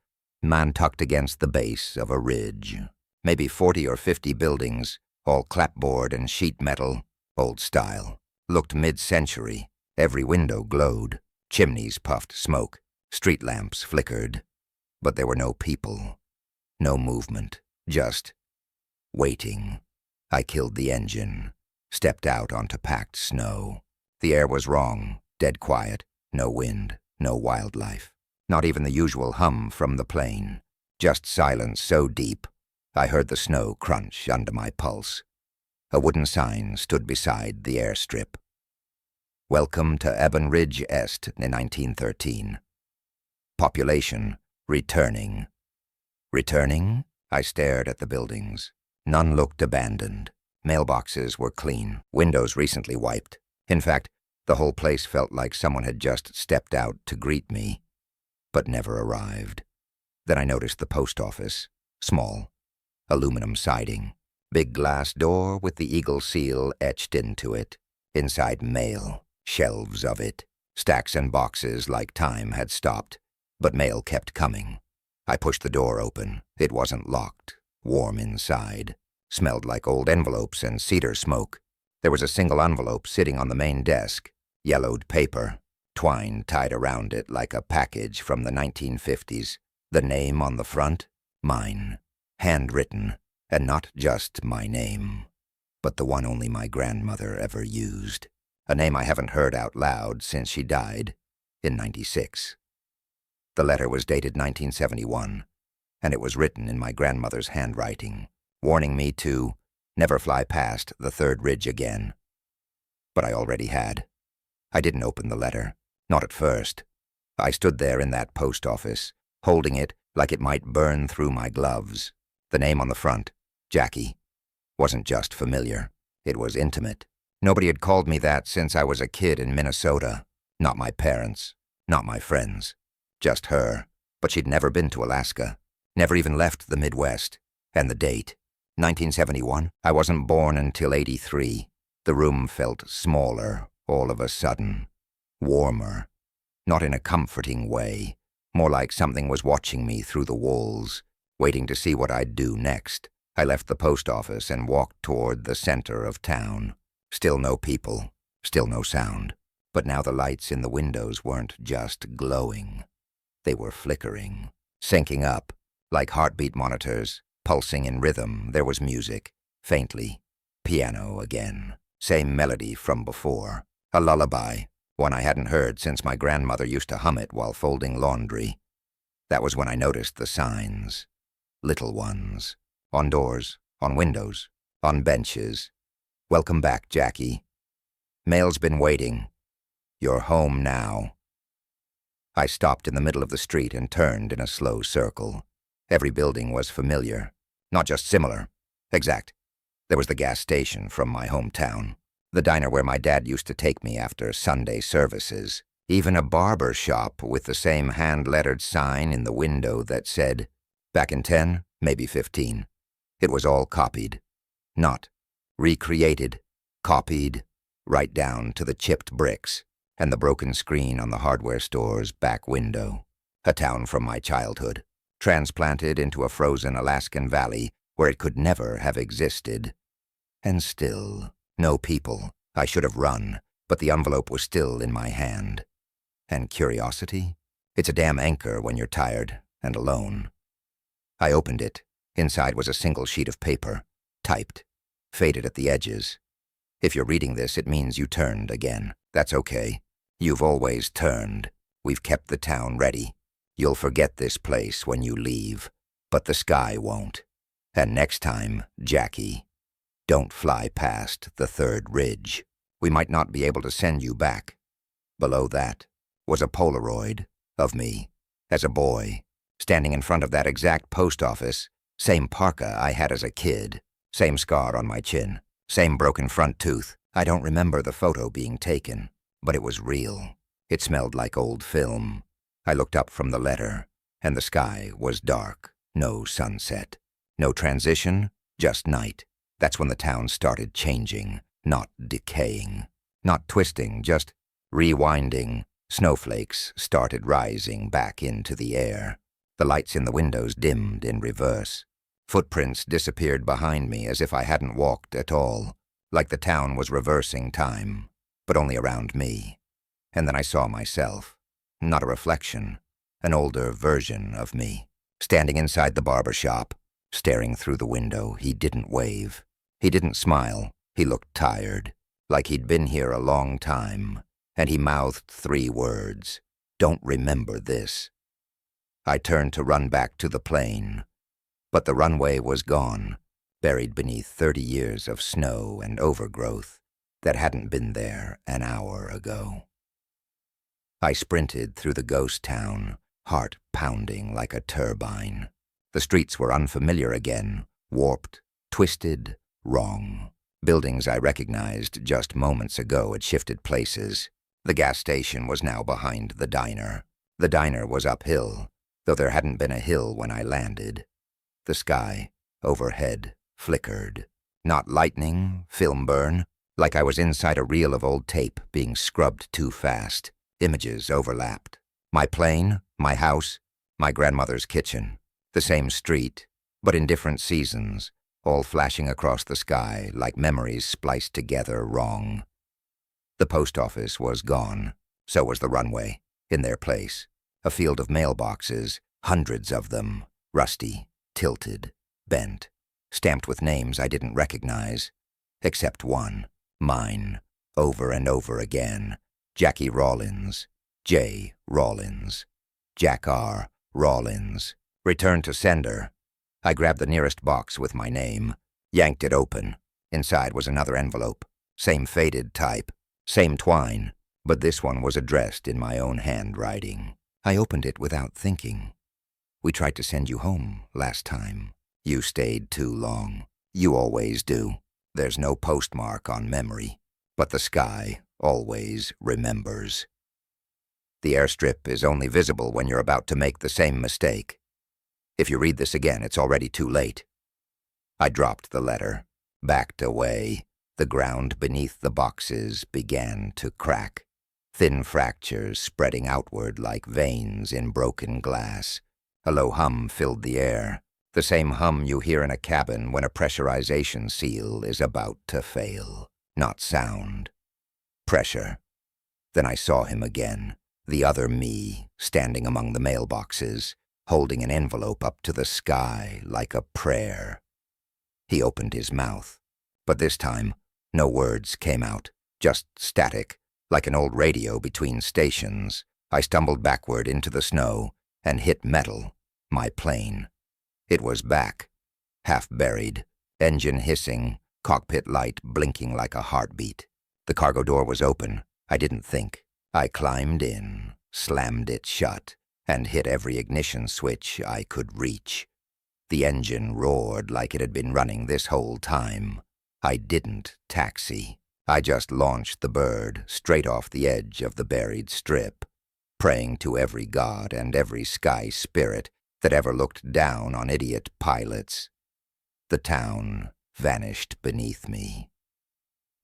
man-tucked against the base of a ridge. Maybe 40 or 50 buildings, all clapboard and sheet metal, old style. Looked mid-century. Every window glowed. Chimneys puffed smoke. Street lamps flickered. But there were no people. No movement. Just waiting. I killed the engine. Stepped out onto packed snow. The air was wrong. Dead quiet. No wind. No wildlife. Not even the usual hum from the plane. Just silence so deep, I heard the snow crunch under my pulse. A wooden sign stood beside the airstrip. Welcome to Ebon Ridge Est in 1913. Population returning. Returning? I stared at the buildings. None looked abandoned. Mailboxes were clean, windows recently wiped. In fact, the whole place felt like someone had just stepped out to greet me, but never arrived. Then I noticed the post office. Small. Aluminum siding. Big glass door with the eagle seal etched into it. Inside mail. Shelves of it. Stacks and boxes like time had stopped. But mail kept coming. I pushed the door open. It wasn't locked. Warm inside. Smelled like old envelopes and cedar smoke. There was a single envelope sitting on the main desk. Yellowed paper. Twine tied around it like a package from the 1950s. The name on the front? Mine. Handwritten. And not just my name, but the one only my grandmother ever used. A name I haven't heard out loud since she died in '96. The letter was dated 1971, and it was written in my grandmother's handwriting, warning me to never fly past the third ridge again. But I already had. I didn't open the letter, not at first. I stood there in that post office, holding it like it might burn through my gloves. The name on the front, Jackie, wasn't just familiar. It was intimate. Nobody had called me that since I was a kid in Minnesota. Not my parents, not my friends. Just her. But she'd never been to Alaska. Never even left the Midwest. And the date, 1971. I wasn't born until '83. The room felt smaller all of a sudden. Warmer. Not in a comforting way. More like something was watching me through the walls, waiting to see what I'd do next. I left the post office and walked toward the center of town. Still no people, still no sound. But now the lights in the windows weren't just glowing. They were flickering, syncing up, like heartbeat monitors, pulsing in rhythm. There was music, faintly. Piano again. Same melody from before. A lullaby, one I hadn't heard since my grandmother used to hum it while folding laundry. That was when I noticed the signs. Little ones. On doors, on windows, on benches. Welcome back, Jackie. Mail's been waiting. You're home now. I stopped in the middle of the street and turned in a slow circle. Every building was familiar. Not just similar. Exact. There was the gas station from my hometown. The diner where my dad used to take me after Sunday services. Even a barber shop with the same hand-lettered sign in the window that said, back in 10, maybe 15. It was all copied. Not recreated. Copied. Right down to the chipped bricks and the broken screen on the hardware store's back window. A town from my childhood. Transplanted into a frozen Alaskan valley where it could never have existed. And still, no people. I should have run, but the envelope was still in my hand. And curiosity? It's a damn anchor when you're tired and alone. I opened it. Inside was a single sheet of paper, typed, faded at the edges. If you're reading this, it means you turned again. That's okay. You've always turned. We've kept the town ready. You'll forget this place when you leave, but the sky won't. And next time, Jackie, don't fly past the third ridge. We might not be able to send you back. Below that, was a Polaroid of me, as a boy, standing in front of that exact post office, same parka I had as a kid, same scar on my chin, same broken front tooth. I don't remember the photo being taken, but it was real. It smelled like old film. I looked up from the letter, and the sky was dark. No sunset. No transition, just night. That's when the town started changing, not decaying. Not twisting, just rewinding. Snowflakes started rising back into the air. The lights in the windows dimmed in reverse. Footprints disappeared behind me as if I hadn't walked at all, like the town was reversing time, but only around me. And then I saw myself. Not a reflection, an older version of me. Standing inside the barber shop, staring through the window. He didn't wave. He didn't smile. He looked tired, like he'd been here a long time, and he mouthed 3 words. Don't remember this. I turned to run back to the plane, but the runway was gone, buried beneath 30 years of snow and overgrowth that hadn't been there an hour ago. I sprinted through the ghost town, heart pounding like a turbine. The streets were unfamiliar again, warped, twisted, wrong. Buildings I recognized just moments ago had shifted places. The gas station was now behind the diner. The diner was uphill, though there hadn't been a hill when I landed. The sky, overhead, flickered. Not lightning, film burn, like I was inside a reel of old tape being scrubbed too fast. Images overlapped. My plane, my house, my grandmother's kitchen. The same street, but in different seasons, all flashing across the sky like memories spliced together wrong. The post office was gone. So was the runway, in their place. A field of mailboxes, hundreds of them, rusty, tilted, bent, stamped with names I didn't recognize, except one, mine, over and over again. Jackie Rawlins, J. Rawlins, Jack R. Rawlins. Return to sender. I grabbed the nearest box with my name, yanked it open. Inside was another envelope, same faded type, same twine, but this one was addressed in my own handwriting. I opened it without thinking. We tried to send you home last time. You stayed too long. You always do. There's no postmark on memory, but the sky always remembers. The airstrip is only visible when you're about to make the same mistake. If you read this again, it's already too late. I dropped the letter, backed away. The ground beneath the boxes began to crack, thin fractures spreading outward like veins in broken glass. A low hum filled the air, the same hum you hear in a cabin when a pressurization seal is about to fail. Not sound. Pressure. Then I saw him again, the other me, standing among the mailboxes, holding an envelope up to the sky like a prayer. He opened his mouth, but this time, no words came out, just static, like an old radio between stations. I stumbled backward into the snow and hit metal, my plane. It was back, half buried, engine hissing, cockpit light blinking like a heartbeat. The cargo door was open. I didn't think. I climbed in, slammed it shut, and hit every ignition switch I could reach. The engine roared like it had been running this whole time. I didn't taxi. I just launched the bird straight off the edge of the buried strip, praying to every god and every sky spirit that ever looked down on idiot pilots. The town vanished beneath me.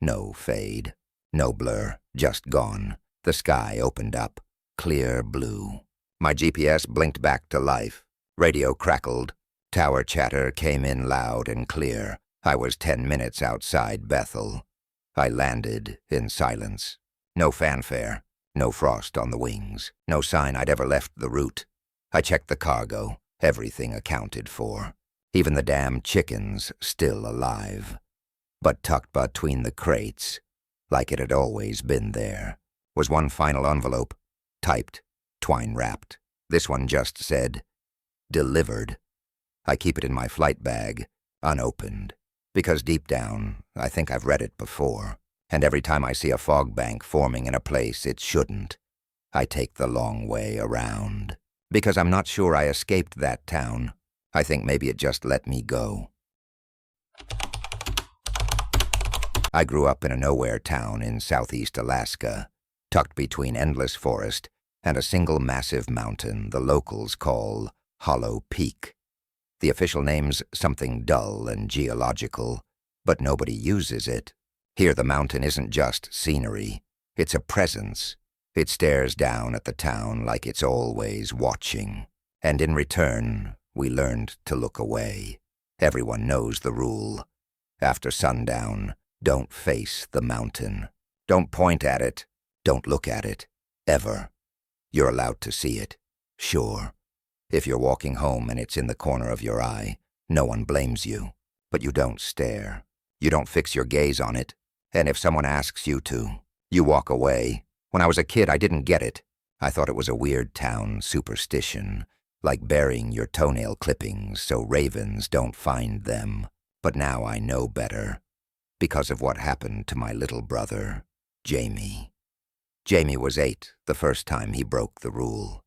No fade, no blur, just gone. The sky opened up, clear blue. My GPS blinked back to life. Radio crackled. Tower chatter came in loud and clear. I was 10 minutes outside Bethel. I landed in silence. No fanfare, no frost on the wings, no sign I'd ever left the route. I checked the cargo, everything accounted for. Even the damn chickens still alive. But tucked between the crates, like it had always been there, was one final envelope, typed, twine-wrapped. This one just said, "Delivered." I keep it in my flight bag, unopened, because deep down, I think I've read it before, and every time I see a fog bank forming in a place it shouldn't, I take the long way around. Because I'm not sure I escaped that town. I think maybe it just let me go. I grew up in a nowhere town in southeast Alaska, tucked between endless forest and a single massive mountain the locals call Hollow Peak. The official name's something dull and geological, but nobody uses it. Here the mountain isn't just scenery, it's a presence. It stares down at the town like it's always watching. And in return, we learned to look away. Everyone knows the rule. After sundown, don't face the mountain. Don't point at it. Don't look at it. Ever. You're allowed to see it. Sure. If you're walking home and it's in the corner of your eye, no one blames you. But you don't stare. You don't fix your gaze on it. And if someone asks you to, you walk away. When I was a kid, I didn't get it. I thought it was a weird town superstition, like burying your toenail clippings so ravens don't find them. But now I know better, because of what happened to my little brother, Jamie. Jamie was 8 the first time he broke the rule.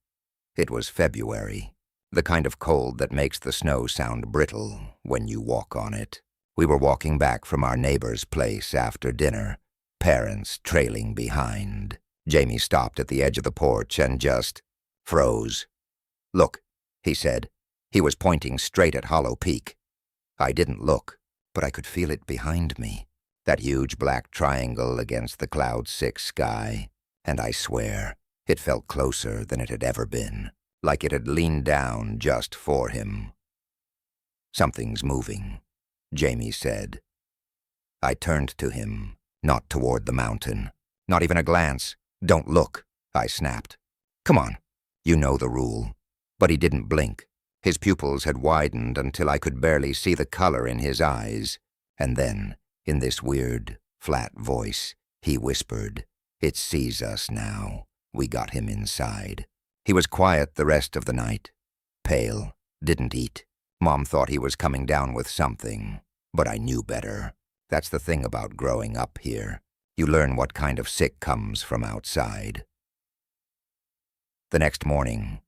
It was February, the kind of cold that makes the snow sound brittle when you walk on it. We were walking back from our neighbor's place after dinner, parents trailing behind. Jamie stopped at the edge of the porch and just froze. "Look," he said. He was pointing straight at Hollow Peak. I didn't look, but I could feel it behind me, that huge black triangle against the cloud-sick sky, and I swear, it felt closer than it had ever been, like it had leaned down just for him. "Something's moving," Jamie said. I turned to him, not toward the mountain. Not even a glance. "Don't look," I snapped. "Come on, you know the rule." But he didn't blink. His pupils had widened until I could barely see the color in his eyes. And then, in this weird, flat voice, he whispered, "It sees us now. We got him inside." He was quiet the rest of the night. Pale, didn't eat. Mom thought he was coming down with something, but I knew better. That's the thing about growing up here. You learn what kind of sick comes from outside. The next morning,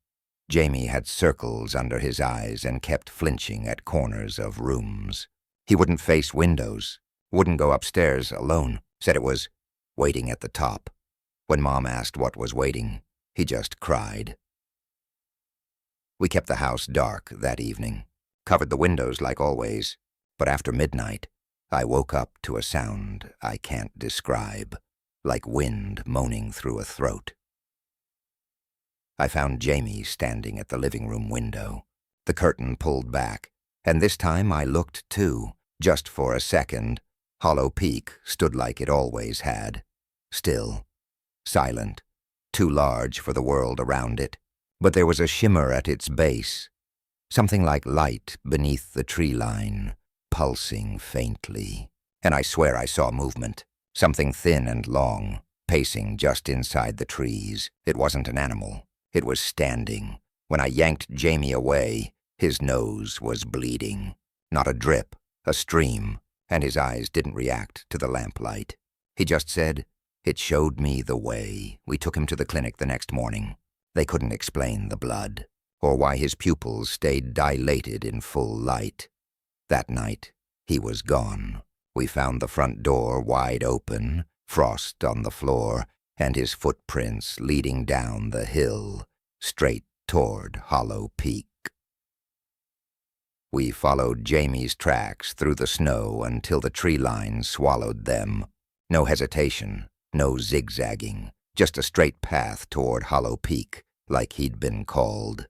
Jamie had circles under his eyes and kept flinching at corners of rooms. He wouldn't face windows, wouldn't go upstairs alone, said it was waiting at the top. When Mom asked what was waiting, he just cried. We kept the house dark that evening, covered the windows like always, but after midnight, I woke up to a sound I can't describe, like wind moaning through a throat. I found Jamie standing at the living room window, the curtain pulled back, and this time I looked too, just for a second. Hollow Peak stood like it always had, still, silent, too large for the world around it, but there was a shimmer at its base, something like light beneath the tree line, pulsing faintly, and I swear I saw movement, something thin and long, pacing just inside the trees. It wasn't an animal. It was standing. When I yanked Jamie away, his nose was bleeding. Not a drip, a stream, and his eyes didn't react to the lamplight. He just said, "It showed me the way." We took him to the clinic the next morning. They couldn't explain the blood, or why his pupils stayed dilated in full light. That night, he was gone. We found the front door wide open, frost on the floor, and his footprints leading down the hill, straight toward Hollow Peak. We followed Jamie's tracks through the snow until the tree line swallowed them. No hesitation, no zigzagging, just a straight path toward Hollow Peak, like he'd been called.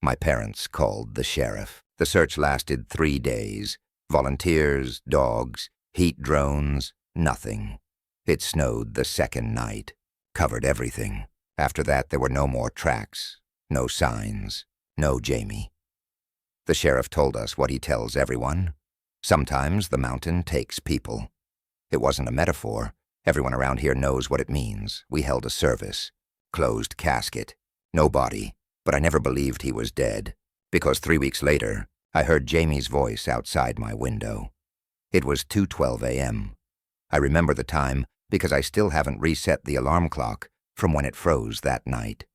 My parents called the sheriff. The search lasted 3 days. Volunteers, dogs, heat drones, nothing. It snowed the second night, covered everything. After that, there were no more tracks, no signs, no Jamie. The sheriff told us what he tells everyone. Sometimes the mountain takes people. It wasn't a metaphor. Everyone around here knows what it means. We held a service. Closed casket. No body. But I never believed he was dead, because 3 weeks later, I heard Jamie's voice outside my window. It was 2:12 a.m. I remember the time because I still haven't reset the alarm clock, from when it froze that night.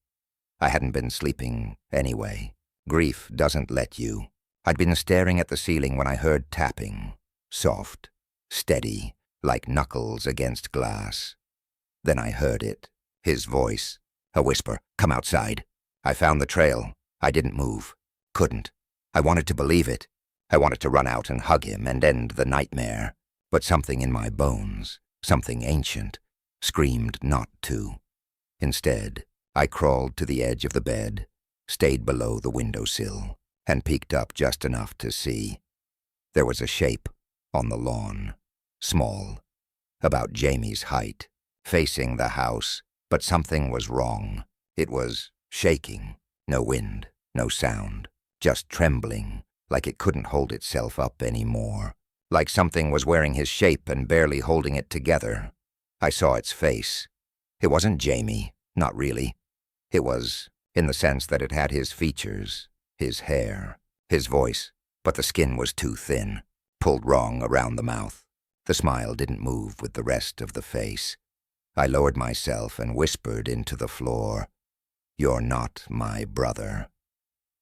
I hadn't been sleeping anyway. Grief doesn't let you. I'd been staring at the ceiling when I heard tapping, soft, steady, like knuckles against glass. Then I heard it, his voice, a whisper, "Come outside." I found the trail. I didn't move. Couldn't. I wanted to believe it. I wanted to run out and hug him and end the nightmare. But something in my bones, something ancient, screamed not to. Instead, I crawled to the edge of the bed, stayed below the windowsill, and peeked up just enough to see. There was a shape on the lawn, small, about Jamie's height, facing the house, but something was wrong. It was shaking, no wind, no sound, just trembling, like it couldn't hold itself up anymore, like something was wearing his shape and barely holding it together. I saw its face. It wasn't Jamie, not really. It was, in the sense that it had his features, his hair, his voice, but the skin was too thin, pulled wrong around the mouth. The smile didn't move with the rest of the face. I lowered myself and whispered into the floor, "You're not my brother."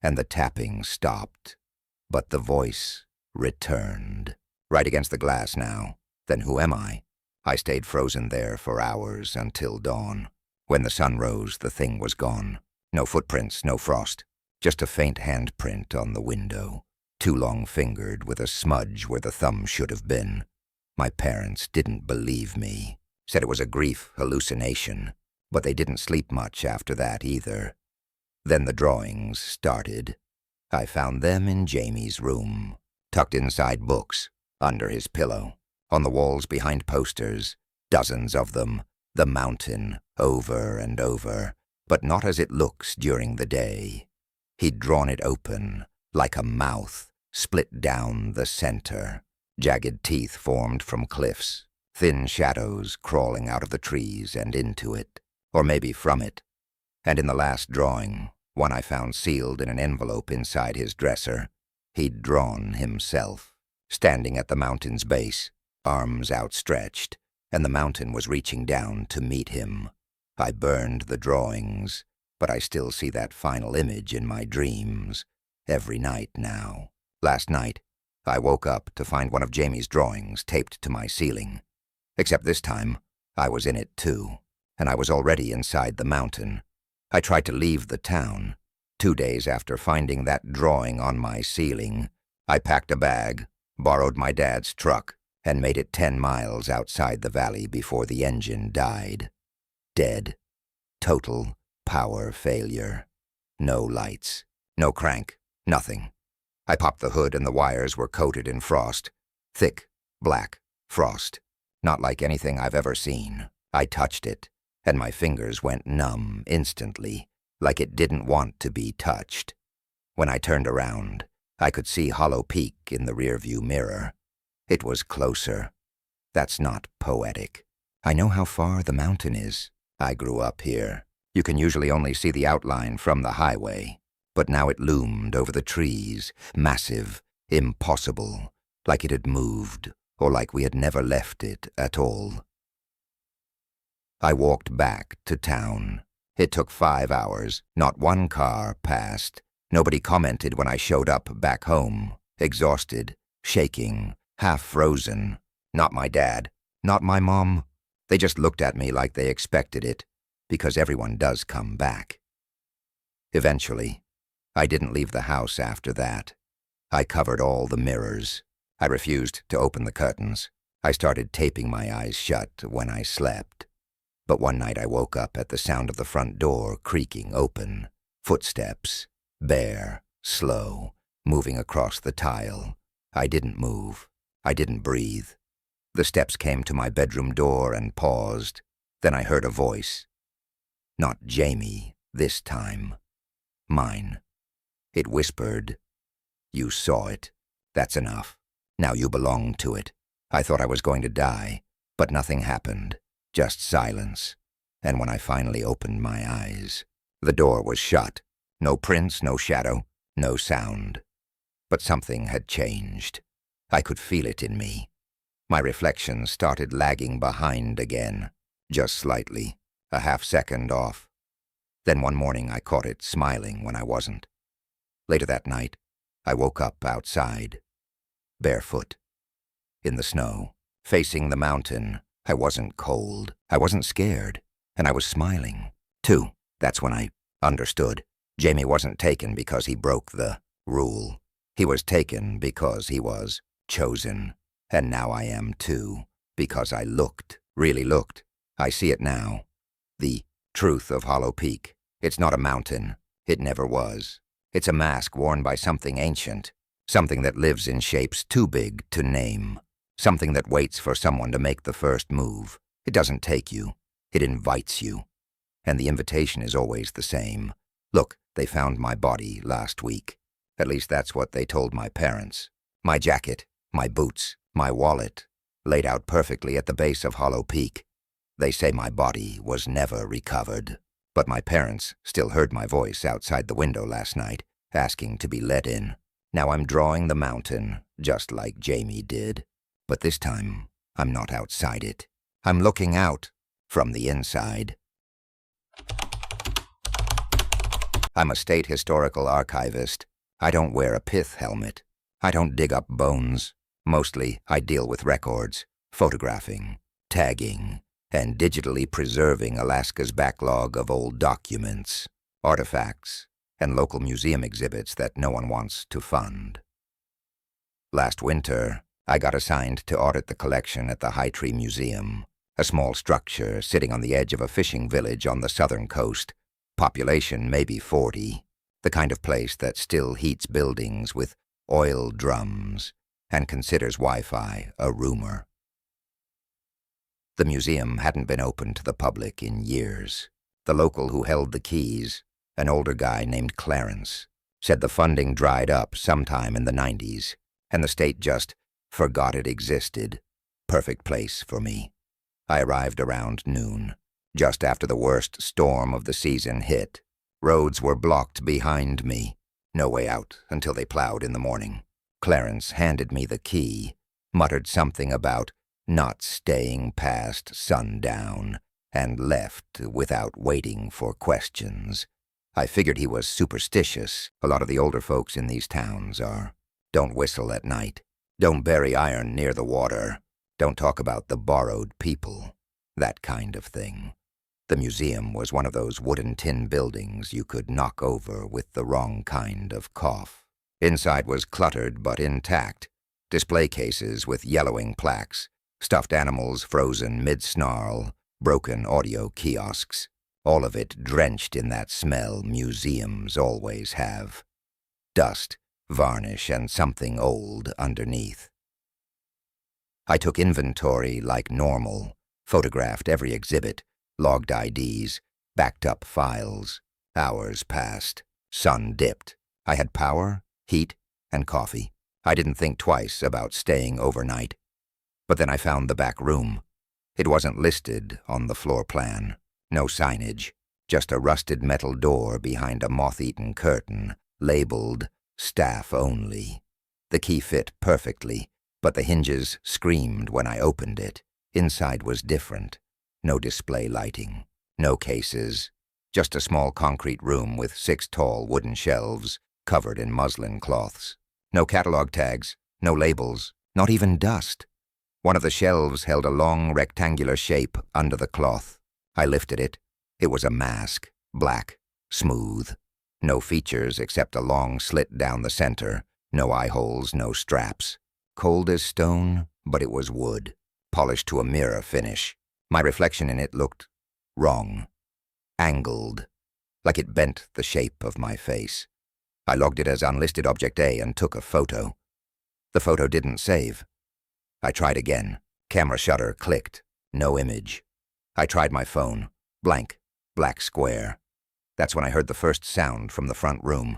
And the tapping stopped, but the voice returned. Right against the glass now. Then who am I? I stayed frozen there for hours until dawn. When the sun rose, the thing was gone. No footprints, no frost. Just a faint handprint on the window, too long-fingered with a smudge where the thumb should have been. My parents didn't believe me, said it was a grief hallucination, but they didn't sleep much after that either. Then the drawings started. I found them in Jamie's room, tucked inside books, under his pillow, on the walls behind posters, dozens of them, the mountain, over and over, but not as it looks during the day. He'd drawn it open, like a mouth, split down the center. Jagged teeth formed from cliffs, thin shadows crawling out of the trees and into it, or maybe from it. And in the last drawing, one I found sealed in an envelope inside his dresser, he'd drawn himself, standing at the mountain's base, arms outstretched, and the mountain was reaching down to meet him. I burned the drawings, but I still see that final image in my dreams, every night now. Last night, I woke up to find one of Jamie's drawings taped to my ceiling. Except this time, I was in it too, and I was already inside the mountain. I tried to leave the town. 2 days after finding that drawing on my ceiling, I packed a bag, borrowed my dad's truck, and made it 10 miles outside the valley before the engine died. Dead. Total power failure. No lights. No crank. Nothing. I popped the hood and the wires were coated in frost. Thick, black frost. Not like anything I've ever seen. I touched it, and my fingers went numb instantly, like it didn't want to be touched. When I turned around, I could see Hollow Peak in the rearview mirror. It was closer. That's not poetic. I know how far the mountain is. I grew up here. You can usually only see the outline from the highway, but now it loomed over the trees, massive, impossible, like it had moved, or like we had never left it at all. I walked back to town. It took 5 hours. Not one car passed. Nobody commented when I showed up back home, exhausted, shaking, half frozen. Not my dad, not my mom. They just looked at me like they expected it, because everyone does come back. Eventually, I didn't leave the house after that. I covered all the mirrors. I refused to open the curtains. I started taping my eyes shut when I slept. But one night I woke up at the sound of the front door creaking open. Footsteps, bare, slow, moving across the tile. I didn't move. I didn't breathe. The steps came to my bedroom door and paused. Then I heard a voice. Not Jamie, this time. Mine. It whispered, "You saw it. That's enough. Now you belong to it." I thought I was going to die, but nothing happened. Just silence. And when I finally opened my eyes, the door was shut. No prints, no shadow, no sound. But something had changed. I could feel it in me. My reflection started lagging behind again, just slightly. a half-second off. Then one morning I caught it smiling when I wasn't. Later that night, I woke up outside, barefoot, in the snow, facing the mountain. I wasn't cold, I wasn't scared, and I was smiling, too. That's when I understood. Jamie wasn't taken because he broke the rule. He was taken because he was chosen. And now I am too, because I looked, really looked. I see it now. The truth of Hollow Peak. It's not a mountain. It never was. It's a mask worn by something ancient, something that lives in shapes too big to name, something that waits for someone to make the first move. It doesn't take you. It invites you. And the invitation is always the same. Look, they found my body last week. At least that's what they told my parents. My jacket, my boots, my wallet, laid out perfectly at the base of Hollow Peak. They say my body was never recovered. But my parents still heard my voice outside the window last night, asking to be let in. Now I'm drawing the mountain, just like Jamie did. But this time, I'm not outside it. I'm looking out from the inside. I'm a state historical archivist. I don't wear a pith helmet. I don't dig up bones. Mostly, I deal with records, photographing, tagging, and digitally preserving Alaska's backlog of old documents, artifacts, and local museum exhibits that no one wants to fund. Last winter, I got assigned to audit the collection at the High Tree Museum, a small structure sitting on the edge of a fishing village on the southern coast. Population maybe 40, the kind of place that still heats buildings with oil drums and considers Wi-Fi a rumor. The museum hadn't been open to the public in years. The local who held the keys, an older guy named Clarence, said the funding dried up sometime in the 90s, and the state just forgot it existed. Perfect place for me. I arrived around noon, just after the worst storm of the season hit. Roads were blocked behind me. No way out until they plowed in the morning. Clarence handed me the key, muttered something about not staying past sundown, and left without waiting for questions. I figured he was superstitious. A lot of the older folks in these towns are. Don't whistle at night. Don't bury iron near the water. Don't talk about the borrowed people. That kind of thing. The museum was one of those wooden tin buildings you could knock over with the wrong kind of cough. Inside was cluttered but intact. Display cases with yellowing plaques, stuffed animals frozen mid-snarl, broken audio kiosks, all of it drenched in that smell museums always have. Dust, varnish, and something old underneath. I took inventory like normal, photographed every exhibit, logged IDs, backed up files. Hours passed. Sun dipped. I had power, heat, and coffee. I didn't think twice about staying overnight. But then I found the back room. It wasn't listed on the floor plan. No signage. Just a rusted metal door behind a moth-eaten curtain, labeled staff only. The key fit perfectly, but the hinges screamed when I opened it. Inside was different. No display lighting. No cases. Just a small concrete room with 6 tall wooden shelves covered in muslin cloths. No catalog tags. No labels. Not even dust. One of the shelves held a long rectangular shape under the cloth. I lifted it. It was a mask, black, smooth. No features except a long slit down the center. No eye holes, no straps. Cold as stone, but it was wood, polished to a mirror finish. My reflection in it looked wrong, angled, like it bent the shape of my face. I logged it as unlisted Object A and took a photo. The photo didn't save. I tried again. Camera shutter clicked. No image. I tried my phone. Blank. Black square. That's when I heard the first sound from the front room.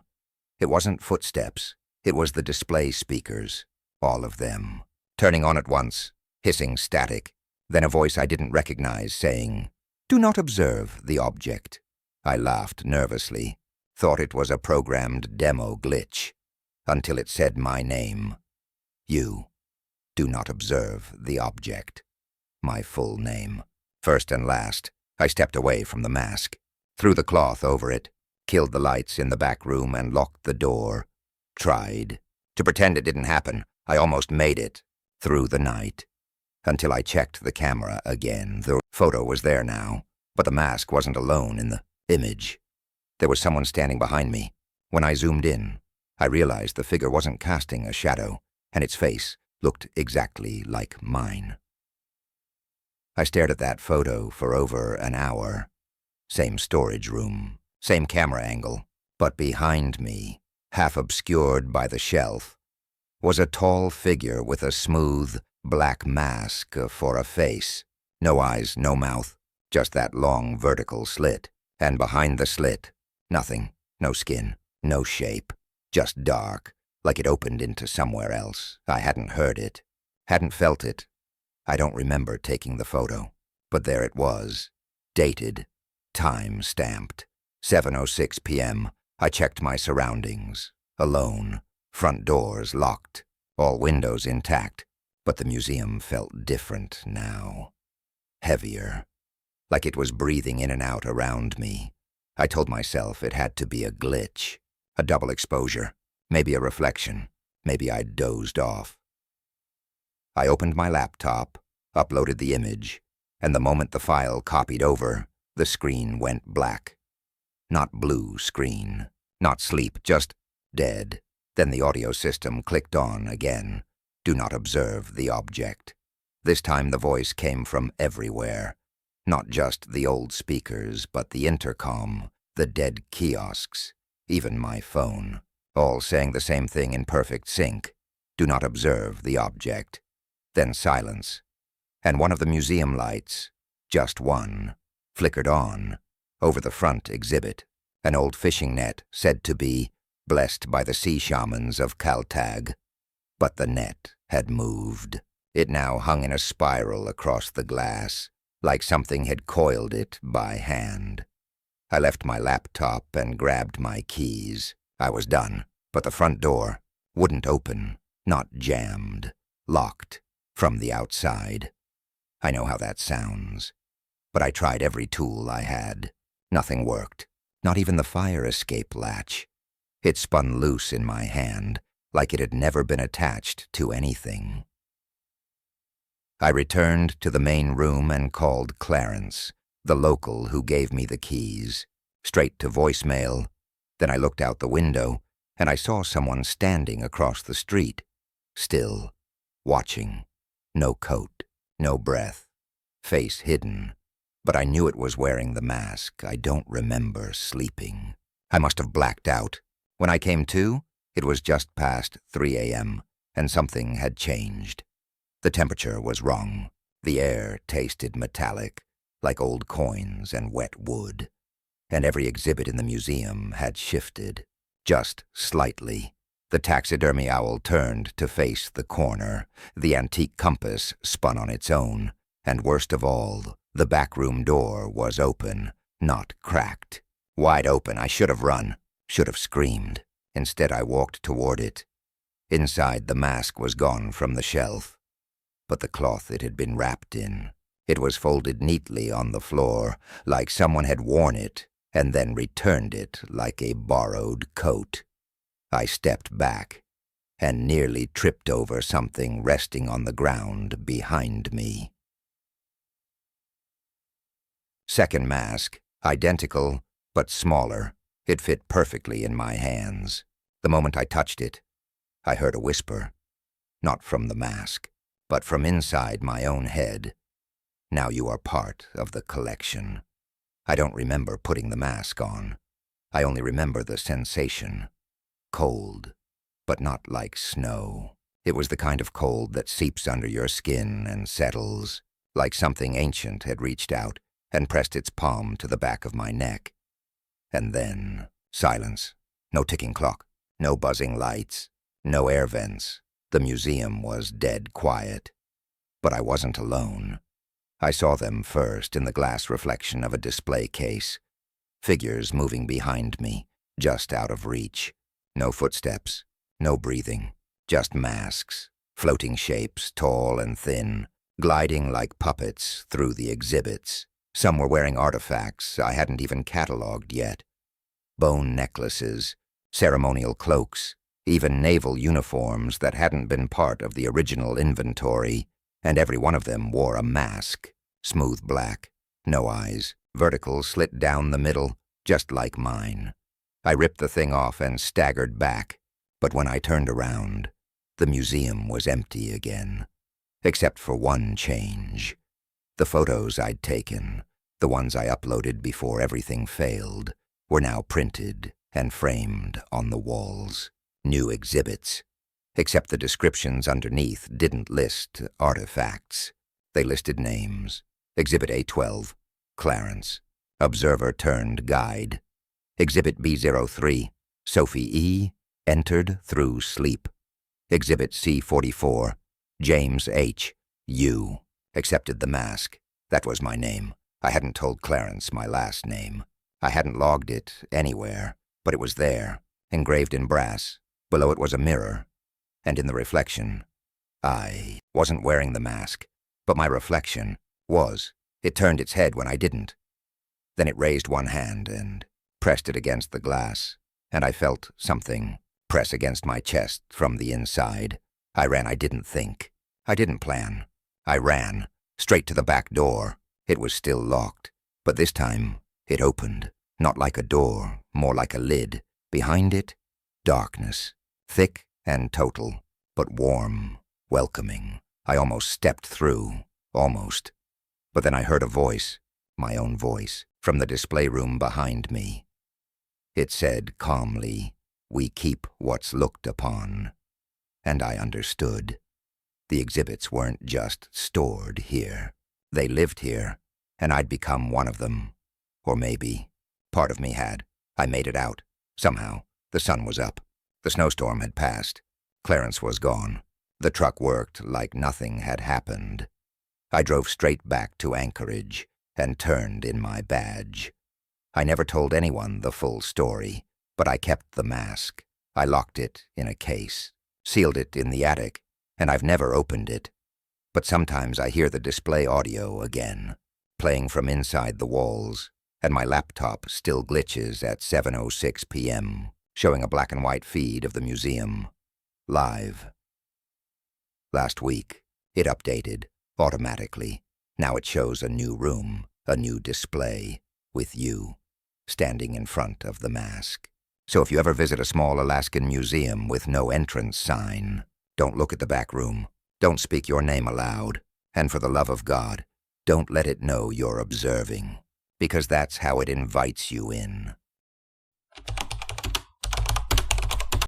It wasn't footsteps. It was the display speakers. All of them. Turning on at once. Hissing static. Then a voice I didn't recognize saying, "Do not observe the object." I laughed nervously. Thought it was a programmed demo glitch. Until it said my name. You. Do not observe the object. My full name. First and last, I stepped away from the mask, threw the cloth over it, killed the lights in the back room and locked the door. Tried to pretend it didn't happen. I almost made it through the night. Until I checked the camera again. The photo was there now, but the mask wasn't alone in the image. There was someone standing behind me. When I zoomed in, I realized the figure wasn't casting a shadow, and its face looked exactly like mine. I stared at that photo for over an hour. Same storage room, same camera angle, but behind me, half obscured by the shelf, was a tall figure with a smooth, black mask for a face. No eyes, no mouth, just that long vertical slit. And behind the slit, nothing, no skin, no shape, just dark, like it opened into somewhere else. I hadn't heard it, hadn't felt it. I don't remember taking the photo, but there it was, dated, time stamped, 7:06 p.m. I checked my surroundings, alone, front doors locked, all windows intact, but the museum felt different now, heavier, like it was breathing in and out around me. I told myself it had to be a glitch, a double exposure, maybe a reflection, maybe I'd dozed off. I opened my laptop, uploaded the image, and the moment the file copied over, the screen went black. Not blue screen, not sleep, just dead. Then the audio system clicked on again. Do not observe the object. This time the voice came from everywhere. Not just the old speakers, but the intercom, the dead kiosks, even my phone, all saying the same thing in perfect sync. Do not observe the object. Then silence. And one of the museum lights, just one, flickered on, over the front exhibit, an old fishing net said to be blessed by the sea shamans of Kaltag. But the net had moved. It now hung in a spiral across the glass, like something had coiled it by hand. I left my laptop and grabbed my keys. I was done, but the front door wouldn't open, not jammed, locked from the outside. I know how that sounds, but I tried every tool I had. Nothing worked, not even the fire escape latch. It spun loose in my hand, like it had never been attached to anything. I returned to the main room and called Clarence, the local who gave me the keys, straight to voicemail. Then I looked out the window, and I saw someone standing across the street, still, watching. No coat, no breath, face hidden, but I knew it was wearing the mask. I don't remember sleeping. I must have blacked out. When I came to, it was just past 3 a.m., and something had changed. The temperature was wrong. The air tasted metallic, like old coins and wet wood. And every exhibit in the museum had shifted, just slightly. The taxidermy owl turned to face the corner. The antique compass spun on its own. And worst of all, the backroom door was open, not cracked. Wide open. I should have run, should have screamed. Instead, I walked toward it. Inside, the mask was gone from the shelf. But the cloth it had been wrapped in, it was folded neatly on the floor, like someone had worn it and then returned it like a borrowed coat. I stepped back and nearly tripped over something resting on the ground behind me. Second mask, identical but smaller. It fit perfectly in my hands. The moment I touched it, I heard a whisper, not from the mask, but from inside my own head. Now you are part of the collection. I don't remember putting the mask on. I only remember the sensation. Cold, but not like snow. It was the kind of cold that seeps under your skin and settles, like something ancient had reached out and pressed its palm to the back of my neck. And then silence. No ticking clock, no buzzing lights, no air vents. The museum was dead quiet. But I wasn't alone. I saw them first in the glass reflection of a display case. Figures moving behind me, just out of reach. No footsteps, no breathing, just masks, floating shapes, tall and thin, gliding like puppets through the exhibits. Some were wearing artifacts I hadn't even catalogued yet. Bone necklaces, ceremonial cloaks, even naval uniforms that hadn't been part of the original inventory, and every one of them wore a mask, smooth black, no eyes, vertical, slit down the middle, just like mine. I ripped the thing off and staggered back, but when I turned around, the museum was empty again, except for one change. The photos I'd taken, the ones I uploaded before everything failed, were now printed and framed on the walls. New exhibits, except the descriptions underneath didn't list artifacts. They listed names. Exhibit A12, Clarence, observer turned guide. Exhibit B03, Sophie E., entered through sleep. Exhibit C44, James H., U., accepted the mask. That was my name. I hadn't told Clarence my last name. I hadn't logged it anywhere, but it was there, engraved in brass. Below it was a mirror, and in the reflection, I wasn't wearing the mask, but my reflection was. It turned its head when I didn't. Then it raised one hand and pressed it against the glass, and I felt something press against my chest from the inside. I ran. I didn't think. I didn't plan. I ran, straight to the back door. It was still locked, but this time it opened, not like a door, more like a lid. Behind it, darkness, thick and total, but warm, welcoming. I almost stepped through, almost. But then I heard a voice, my own voice, from the display room behind me. It said calmly, "We keep what's looked upon." And I understood. The exhibits weren't just stored here. They lived here, and I'd become one of them. Or maybe part of me had. I made it out. Somehow, the sun was up. The snowstorm had passed. Clarence was gone. The truck worked like nothing had happened. I drove straight back to Anchorage and turned in my badge. I never told anyone the full story, but I kept the mask. I locked it in a case, sealed it in the attic, and I've never opened it. But sometimes I hear the display audio again, playing from inside the walls, and my laptop still glitches at 7:06 p.m., showing a black and white feed of the museum, live. Last week, it updated, automatically. Now it shows a new room, a new display, with you, standing in front of the mask. So if you ever visit a small Alaskan museum with no entrance sign, don't look at the back room. Don't speak your name aloud. And for the love of God, don't let it know you're observing, because that's how it invites you in.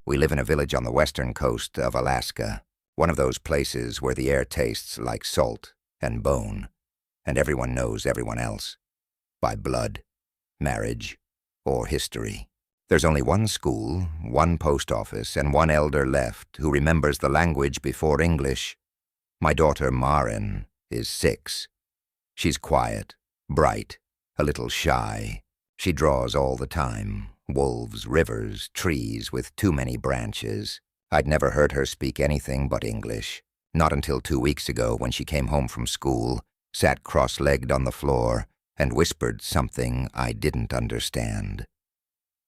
We live in a village on the western coast of Alaska, one of those places where the air tastes like salt and bone, and everyone knows everyone else, by blood, marriage, or history. There's only one school, one post office, and one elder left who remembers the language before English. My daughter Marin is 6. She's quiet, bright, a little shy. She draws all the time. Wolves, rivers, trees with too many branches. I'd never heard her speak anything but English. Not until 2 weeks ago when she came home from school, sat cross-legged on the floor, and whispered something I didn't understand.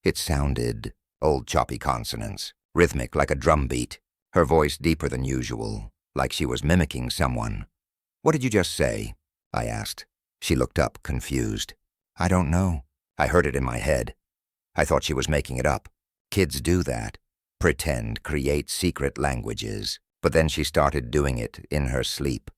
It sounded old choppy consonants, rhythmic like a drum beat, her voice deeper than usual, like she was mimicking someone. "What did you just say?" I asked. She looked up, confused. "I don't know. I heard it in my head. I thought she was making it up. Kids do that. Pretend, create secret languages. But then she started doing it in her sleep.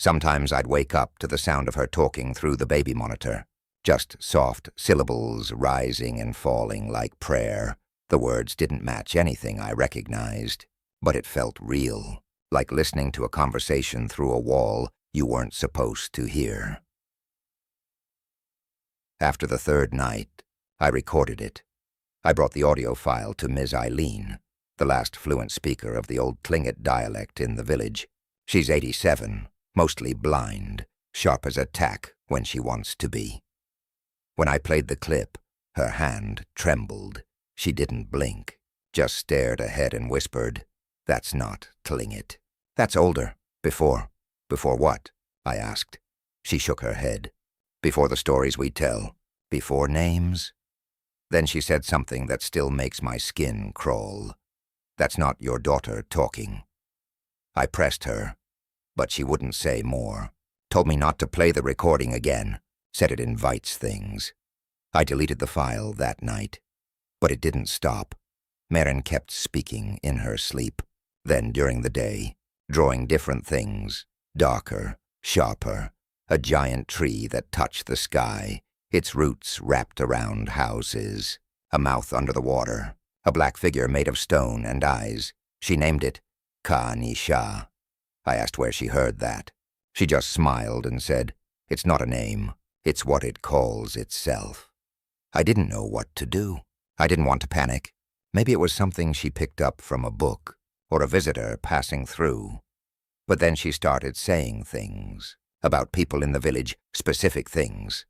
Sometimes I'd wake up to the sound of her talking through the baby monitor. Just soft syllables rising and falling like prayer. The words didn't match anything I recognized, but it felt real, like listening to a conversation through a wall you weren't supposed to hear. After the third night, I recorded it. I brought the audio file to Ms. Eileen, the last fluent speaker of the old Tlingit dialect in the village. She's 87, mostly blind, sharp as a tack when she wants to be. When I played the clip, her hand trembled. She didn't blink, just stared ahead and whispered, "That's not Tlingit. That's older. Before what?" I asked. She shook her head. before the stories we tell, before names. Then she said something that still makes my skin crawl. That's not your daughter talking. I pressed her, but she wouldn't say more. Told me not to play the recording again, said it invites things. I deleted the file that night, but it didn't stop. Maren kept speaking in her sleep, then during the day, drawing different things, darker, sharper, a giant tree that touched the sky, its roots wrapped around houses, a mouth under the water, a black figure made of stone and eyes. She named it Ka-Ni-Sha. I asked where she heard that. She just smiled and said, "It's not a name, it's what it calls itself." I didn't know what to do. I didn't want to panic. Maybe it was something she picked up from a book, or a visitor passing through. But then she started saying things about people in the village, specific things.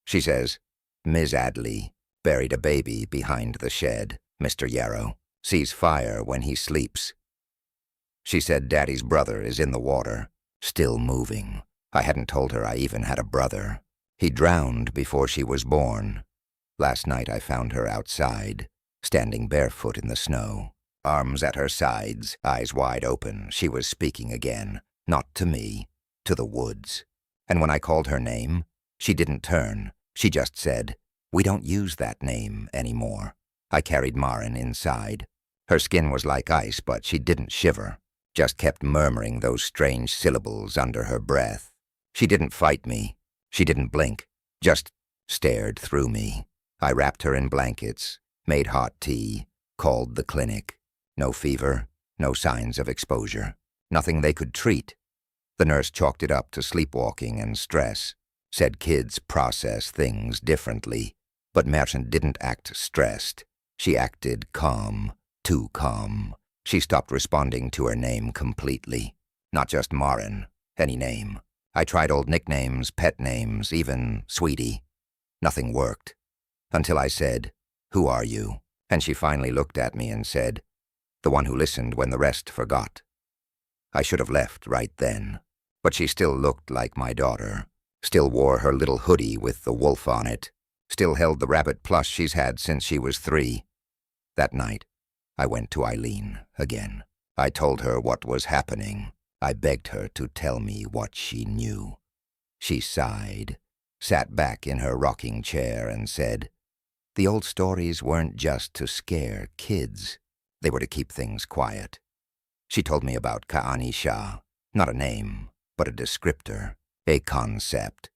She says, "Ms. Adley buried a baby behind the shed. Mr. Yarrow sees fire when he sleeps." She said Daddy's brother is in the water, still moving. I hadn't told her I even had a brother. He drowned before she was born. Last night I found her outside, standing barefoot in the snow, arms at her sides, eyes wide open. She was speaking again, not to me, to the woods. And when I called her name, she didn't turn. She just said, "We don't use that name anymore." I carried Maren inside. Her skin was like ice, but she didn't shiver, just kept murmuring those strange syllables under her breath. She didn't fight me. She didn't blink, just stared through me. I wrapped her in blankets, made hot tea, called the clinic. No fever, no signs of exposure, nothing they could treat. The nurse chalked it up to sleepwalking and stress, said kids process things differently, but Maren didn't act stressed. She acted calm, too calm. She stopped responding to her name completely. Not just Maren, any name. I tried old nicknames, pet names, even Sweetie. Nothing worked. Until I said, "Who are you?" And she finally looked at me and said, "The one who listened when the rest forgot." I should have left right then, but she still looked like my daughter, still wore her little hoodie with the wolf on it, still held the rabbit plush she's had since she was 3. That night, I went to Eileen again. I told her what was happening. I begged her to tell me what she knew. She sighed, sat back in her rocking chair and said, "The old stories weren't just to scare kids. They were to keep things quiet." She told me about Ka-Ni-Sha, not a name, but a descriptor, a concept.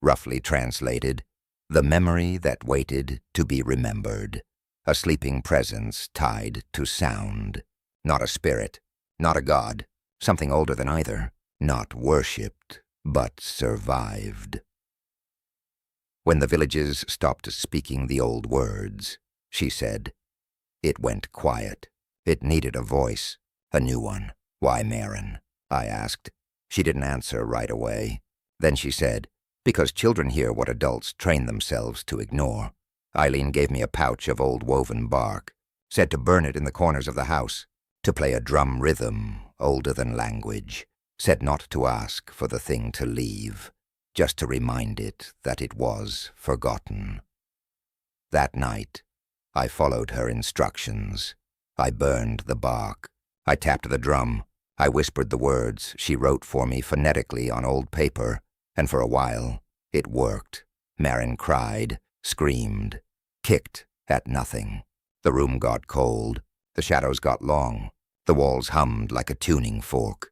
Roughly translated, the memory that waited to be remembered, a sleeping presence tied to sound. Not a spirit, not a god, something older than either, not worshipped, but survived. When the villages stopped speaking the old words, she said, it went quiet. It needed a voice, a new one. "Why, Maren?" I asked. She didn't answer right away. Then she said, "Because children hear what adults train themselves to ignore." Eileen gave me a pouch of old woven bark, said to burn it in the corners of the house, to play a drum rhythm older than language, said not to ask for the thing to leave, just to remind it that it was forgotten. That night, I followed her instructions. I burned the bark. I tapped the drum. I whispered the words she wrote for me phonetically on old paper, and for a while, it worked. Maren cried, screamed, kicked at nothing. The room got cold. The shadows got long. The walls hummed like a tuning fork.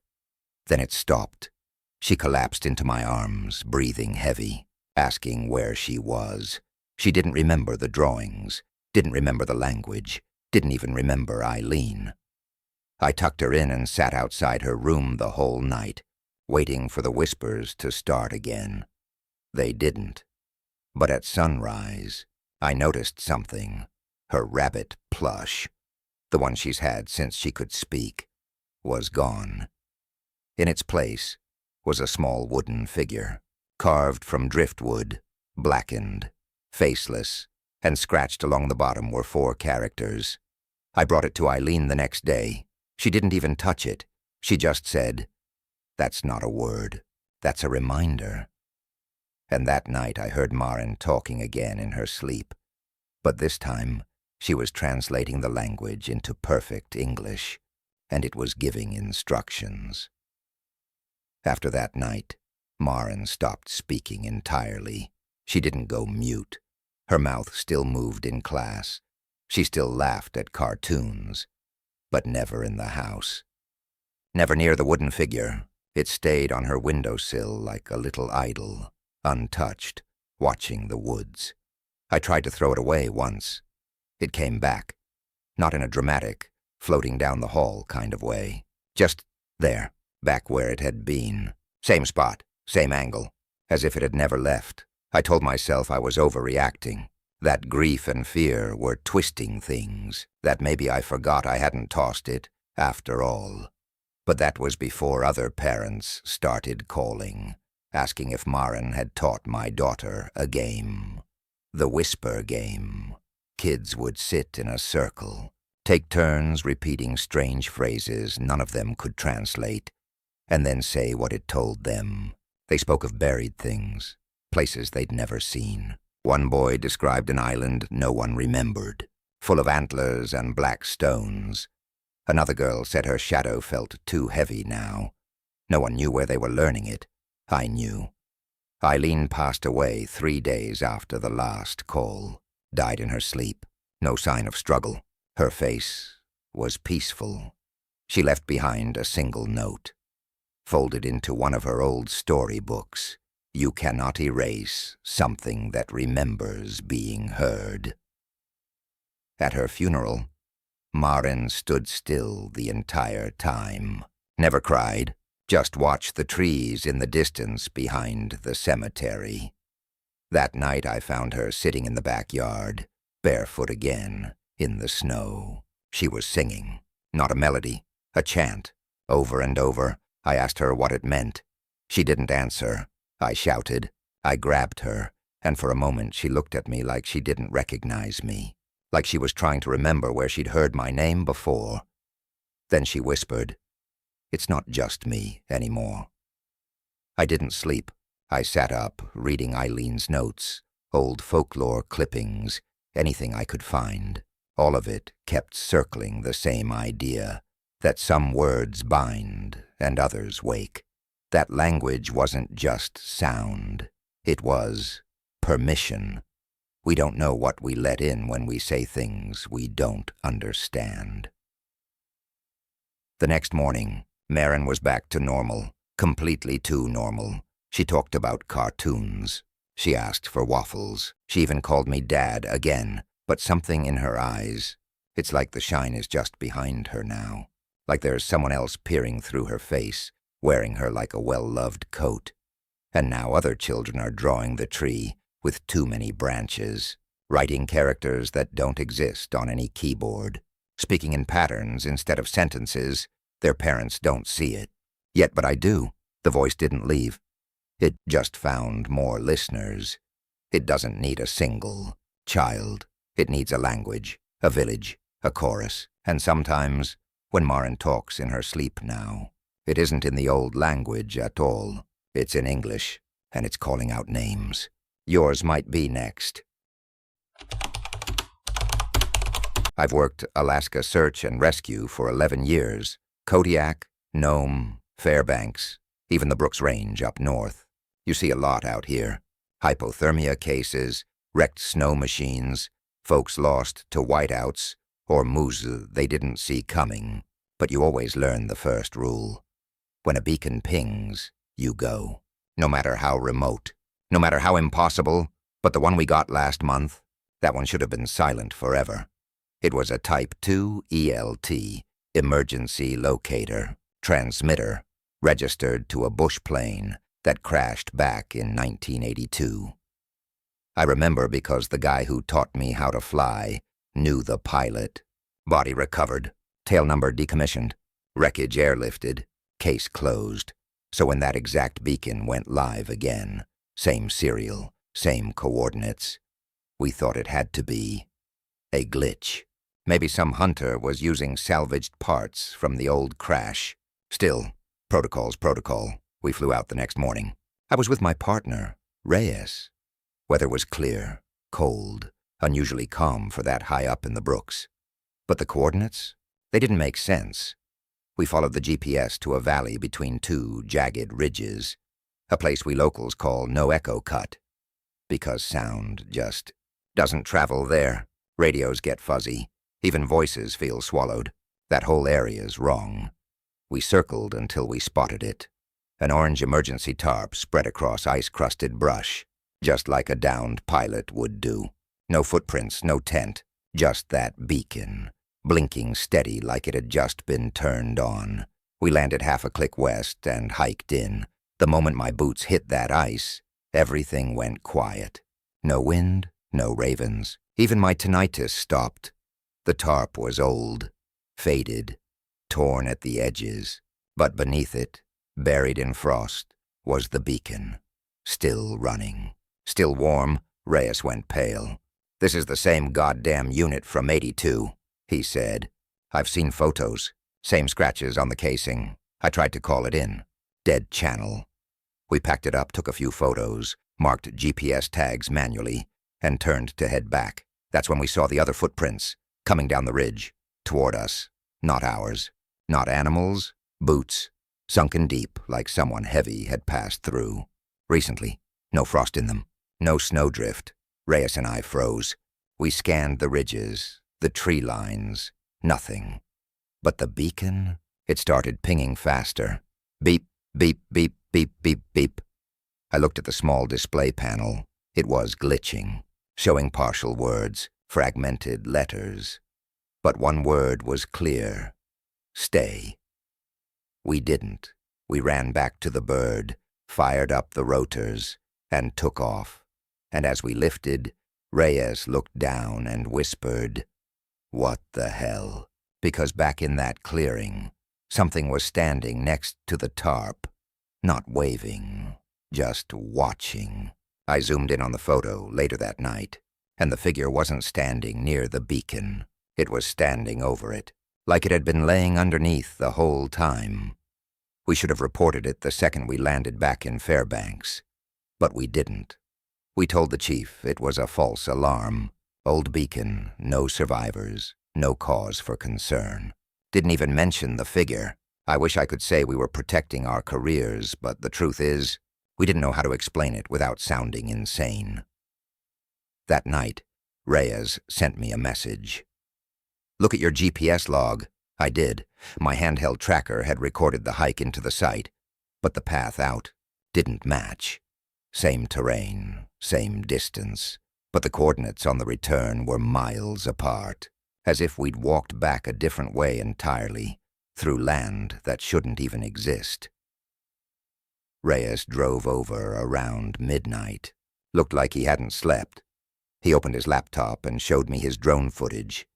Then it stopped. She collapsed into my arms, breathing heavy, asking where she was. She didn't remember the drawings, didn't remember the language, didn't even remember Eileen. I tucked her in and sat outside her room the whole night, waiting for the whispers to start again. They didn't. But at sunrise, I noticed something. Her rabbit plush, the one she's had since she could speak, was gone. In its place was a small wooden figure, carved from driftwood, blackened, faceless, and scratched along the bottom were 4 characters. I brought it to Eileen the next day. She didn't even touch it. She just said, "That's not a word. That's a reminder." And that night I heard Maren talking again in her sleep. But this time, she was translating the language into perfect English, and it was giving instructions. After that night, Maren stopped speaking entirely. She didn't go mute. Her mouth still moved in class. She still laughed at cartoons, but never in the house. Never near the wooden figure. It stayed on her windowsill like a little idol, untouched, watching the woods. I tried to throw it away once. It came back, not in a dramatic, floating down the hall kind of way. Just there, back where it had been. Same spot, same angle, as if it had never left. I told myself I was overreacting, that grief and fear were twisting things, that maybe I forgot I hadn't tossed it after all. But that was before other parents started calling, asking if Maren had taught my daughter a game. The whisper game. Kids would sit in a circle, take turns repeating strange phrases none of them could translate, and then say what it told them. They spoke of buried things, places they'd never seen. One boy described an island no one remembered, full of antlers and black stones. Another girl said her shadow felt too heavy now. No one knew where they were learning it. I knew. Eileen passed away 3 days after the last call. Died in her sleep. No sign of struggle. Her face was peaceful. She left behind a single note, folded into one of her old storybooks. You cannot erase something that remembers being heard. At her funeral, Maren stood still the entire time. Never cried, just watched the trees in the distance behind the cemetery. That night I found her sitting in the backyard, barefoot again, in the snow. She was singing, not a melody, a chant. Over and over, I asked her what it meant. She didn't answer. I shouted. I grabbed her, and for a moment she looked at me like she didn't recognize me, like she was trying to remember where she'd heard my name before. Then she whispered, "It's not just me anymore." I didn't sleep. I sat up, reading Eileen's notes, old folklore clippings, anything I could find. All of it kept circling the same idea, that some words bind and others wake. That language wasn't just sound. It was permission. We don't know what we let in when we say things we don't understand. The next morning, Maren was back to normal, completely too normal. She talked about cartoons. She asked for waffles. She even called me Dad again, but something in her eyes. It's like the shine is just behind her now, like there's someone else peering through her face, wearing her like a well-loved coat. And now other children are drawing the tree with too many branches, writing characters that don't exist on any keyboard, speaking in patterns instead of sentences. Their parents don't see it. Yet, but I do. The voice didn't leave. It just found more listeners. It doesn't need a single child. It needs a language, a village, a chorus. And sometimes, when Maren talks in her sleep now, it isn't in the old language at all. It's in English, and it's calling out names. Yours might be next. I've worked Alaska search and rescue for 11 years. Kodiak, Nome, Fairbanks, even the Brooks Range up north. You see a lot out here. Hypothermia cases, wrecked snow machines, folks lost to whiteouts, or moose they didn't see coming. But you always learn the first rule. When a beacon pings, you go. No matter how remote, no matter how impossible, but the one we got last month, that one should have been silent forever. It was a Type 2 ELT, emergency locator, transmitter, registered to a bush plane that crashed back in 1982. I remember because the guy who taught me how to fly knew the pilot. Body recovered, tail number decommissioned, wreckage airlifted, case closed. So when that exact beacon went live again, same serial, same coordinates, we thought it had to be a glitch. Maybe some hunter was using salvaged parts from the old crash. Still, protocol's protocol. We flew out the next morning. I was with my partner, Reyes. Weather was clear, cold, unusually calm for that high up in the brooks. But the coordinates? They didn't make sense. We followed the GPS to a valley between two jagged ridges, a place we locals call No Echo Cut, because sound just doesn't travel there. Radios get fuzzy. Even voices feel swallowed. That whole area's wrong. We circled until we spotted it. An orange emergency tarp spread across ice-crusted brush, just like a downed pilot would do. No footprints, no tent, just that beacon, blinking steady like it had just been turned on. We landed half a click west and hiked in. The moment my boots hit that ice, everything went quiet. No wind, no ravens. Even my tinnitus stopped. The tarp was old, faded, torn at the edges, but beneath it, buried in frost, was the beacon, still running. Still warm. Reyes went pale. "This is the same goddamn unit from '82, he said. "I've seen photos. Same scratches on the casing. I tried to call it in. Dead channel." We packed it up, took a few photos, marked GPS tags manually, and turned to head back. That's when we saw the other footprints, coming down the ridge, toward us. Not ours. Not animals. Boots. Sunken deep, like someone heavy had passed through. Recently. No frost in them. No snowdrift. Reyes and I froze. We scanned the ridges, the tree lines. Nothing. But the beacon? It started pinging faster. Beep, beep, beep, beep, beep, beep. I looked at the small display panel. It was glitching, showing partial words, fragmented letters. But one word was clear. Stay. We didn't. We ran back to the bird, fired up the rotors, and took off. And as we lifted, Reyes looked down and whispered, "What the hell?" Because back in that clearing, something was standing next to the tarp, not waving, just watching. I zoomed in on the photo later that night, and the figure wasn't standing near the beacon. It was standing over it, like it had been laying underneath the whole time. We should have reported it the second we landed back in Fairbanks, but we didn't. We told the chief it was a false alarm. Old beacon, no survivors, no cause for concern. Didn't even mention the figure. I wish I could say we were protecting our careers, but the truth is, we didn't know how to explain it without sounding insane. That night, Reyes sent me a message. "Look at your GPS log." I did. My handheld tracker had recorded the hike into the site, but the path out didn't match. Same terrain, same distance, but the coordinates on the return were miles apart, as if we'd walked back a different way entirely, through land that shouldn't even exist. Reyes drove over around midnight. Looked like he hadn't slept. He opened his laptop and showed me his drone footage.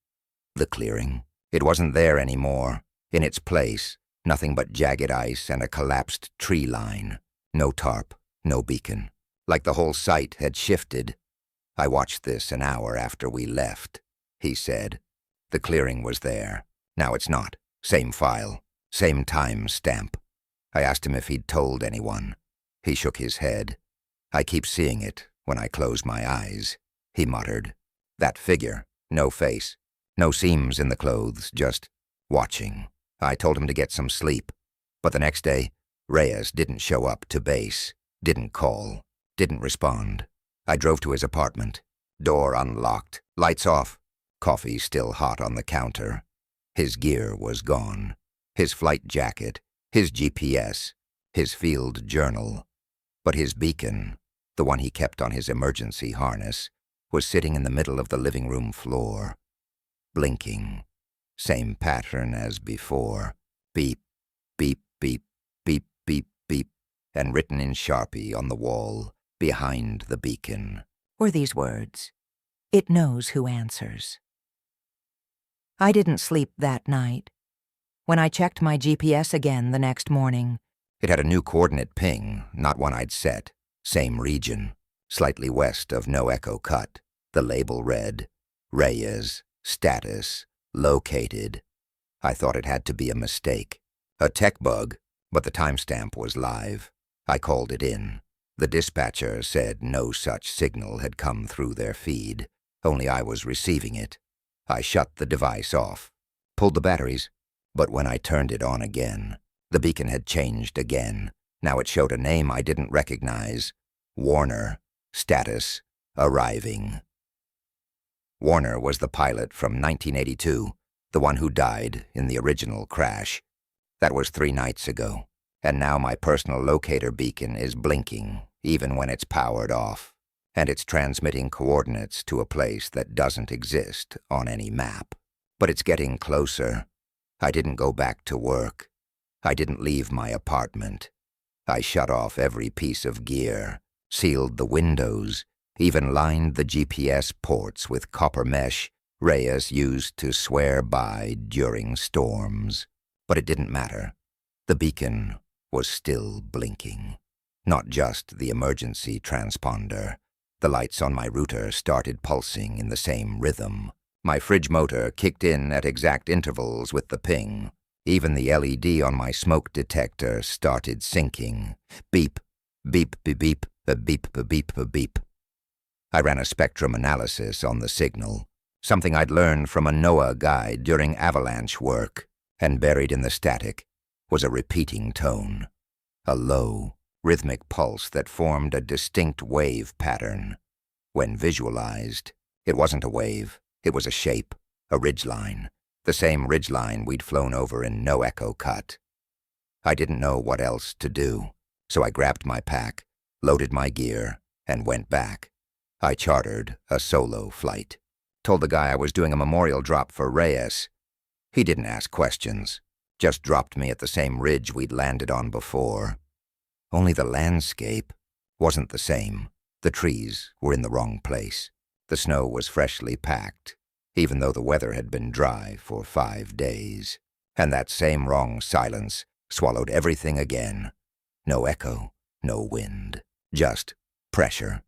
The clearing. It wasn't there anymore. In its place, nothing but jagged ice and a collapsed tree line. No tarp, no beacon. Like the whole site had shifted. "I watched this an hour after we left," he said. "The clearing was there. Now it's not. Same file. Same time stamp." I asked him if he'd told anyone. He shook his head. "I keep seeing it when I close my eyes," he muttered. "That figure. No face. No seams in the clothes, just watching." I told him to get some sleep. But the next day, Reyes didn't show up to base. Didn't call. Didn't respond. I drove to his apartment. Door unlocked. Lights off. Coffee still hot on the counter. His gear was gone. His flight jacket. His GPS. His field journal. But his beacon, the one he kept on his emergency harness, was sitting in the middle of the living room floor. Blinking. Same pattern as before. Beep, beep, beep, beep, beep, beep. And written in Sharpie on the wall, behind the beacon, were these words: "It knows who answers." I didn't sleep that night. When I checked my GPS again the next morning, it had a new coordinate ping, not one I'd set. Same region, slightly west of No Echo Cut. The label read, "Reyes, status, located." I thought it had to be a mistake. A tech bug, but the timestamp was live. I called it in. The dispatcher said no such signal had come through their feed, only I was receiving it. I shut the device off, pulled the batteries, but when I turned it on again, the beacon had changed again. Now it showed a name I didn't recognize. Warner. Status: arriving. Warner was the pilot from 1982, the one who died in the original crash. That was 3 nights ago, and now my personal locator beacon is blinking, even when it's powered off, and it's transmitting coordinates to a place that doesn't exist on any map. But it's getting closer. I didn't go back to work. I didn't leave my apartment. I shut off every piece of gear, sealed the windows, even lined the GPS ports with copper mesh Reyes used to swear by during storms. But it didn't matter. The beacon was still blinking. Not just the emergency transponder. The lights on my router started pulsing in the same rhythm. My fridge motor kicked in at exact intervals with the ping. Even the LED on my smoke detector started syncing. Beep, beep, beep, beep, beep, beep, beep, beep. I ran a spectrum analysis on the signal, something I'd learned from a NOAA guide during avalanche work, and buried in the static was a repeating tone, a low, rhythmic pulse that formed a distinct wave pattern. When visualized, it wasn't a wave, it was a shape, a ridgeline, the same ridgeline we'd flown over in no echo cut. I didn't know what else to do, so I grabbed my pack, loaded my gear, and went back. I chartered a solo flight. Told the guy I was doing a memorial drop for Reyes. He didn't ask questions, just dropped me at the same ridge we'd landed on before. Only the landscape wasn't the same. The trees were in the wrong place. The snow was freshly packed, even though the weather had been dry for 5 days. And that same wrong silence swallowed everything again. No echo, no wind, just pressure.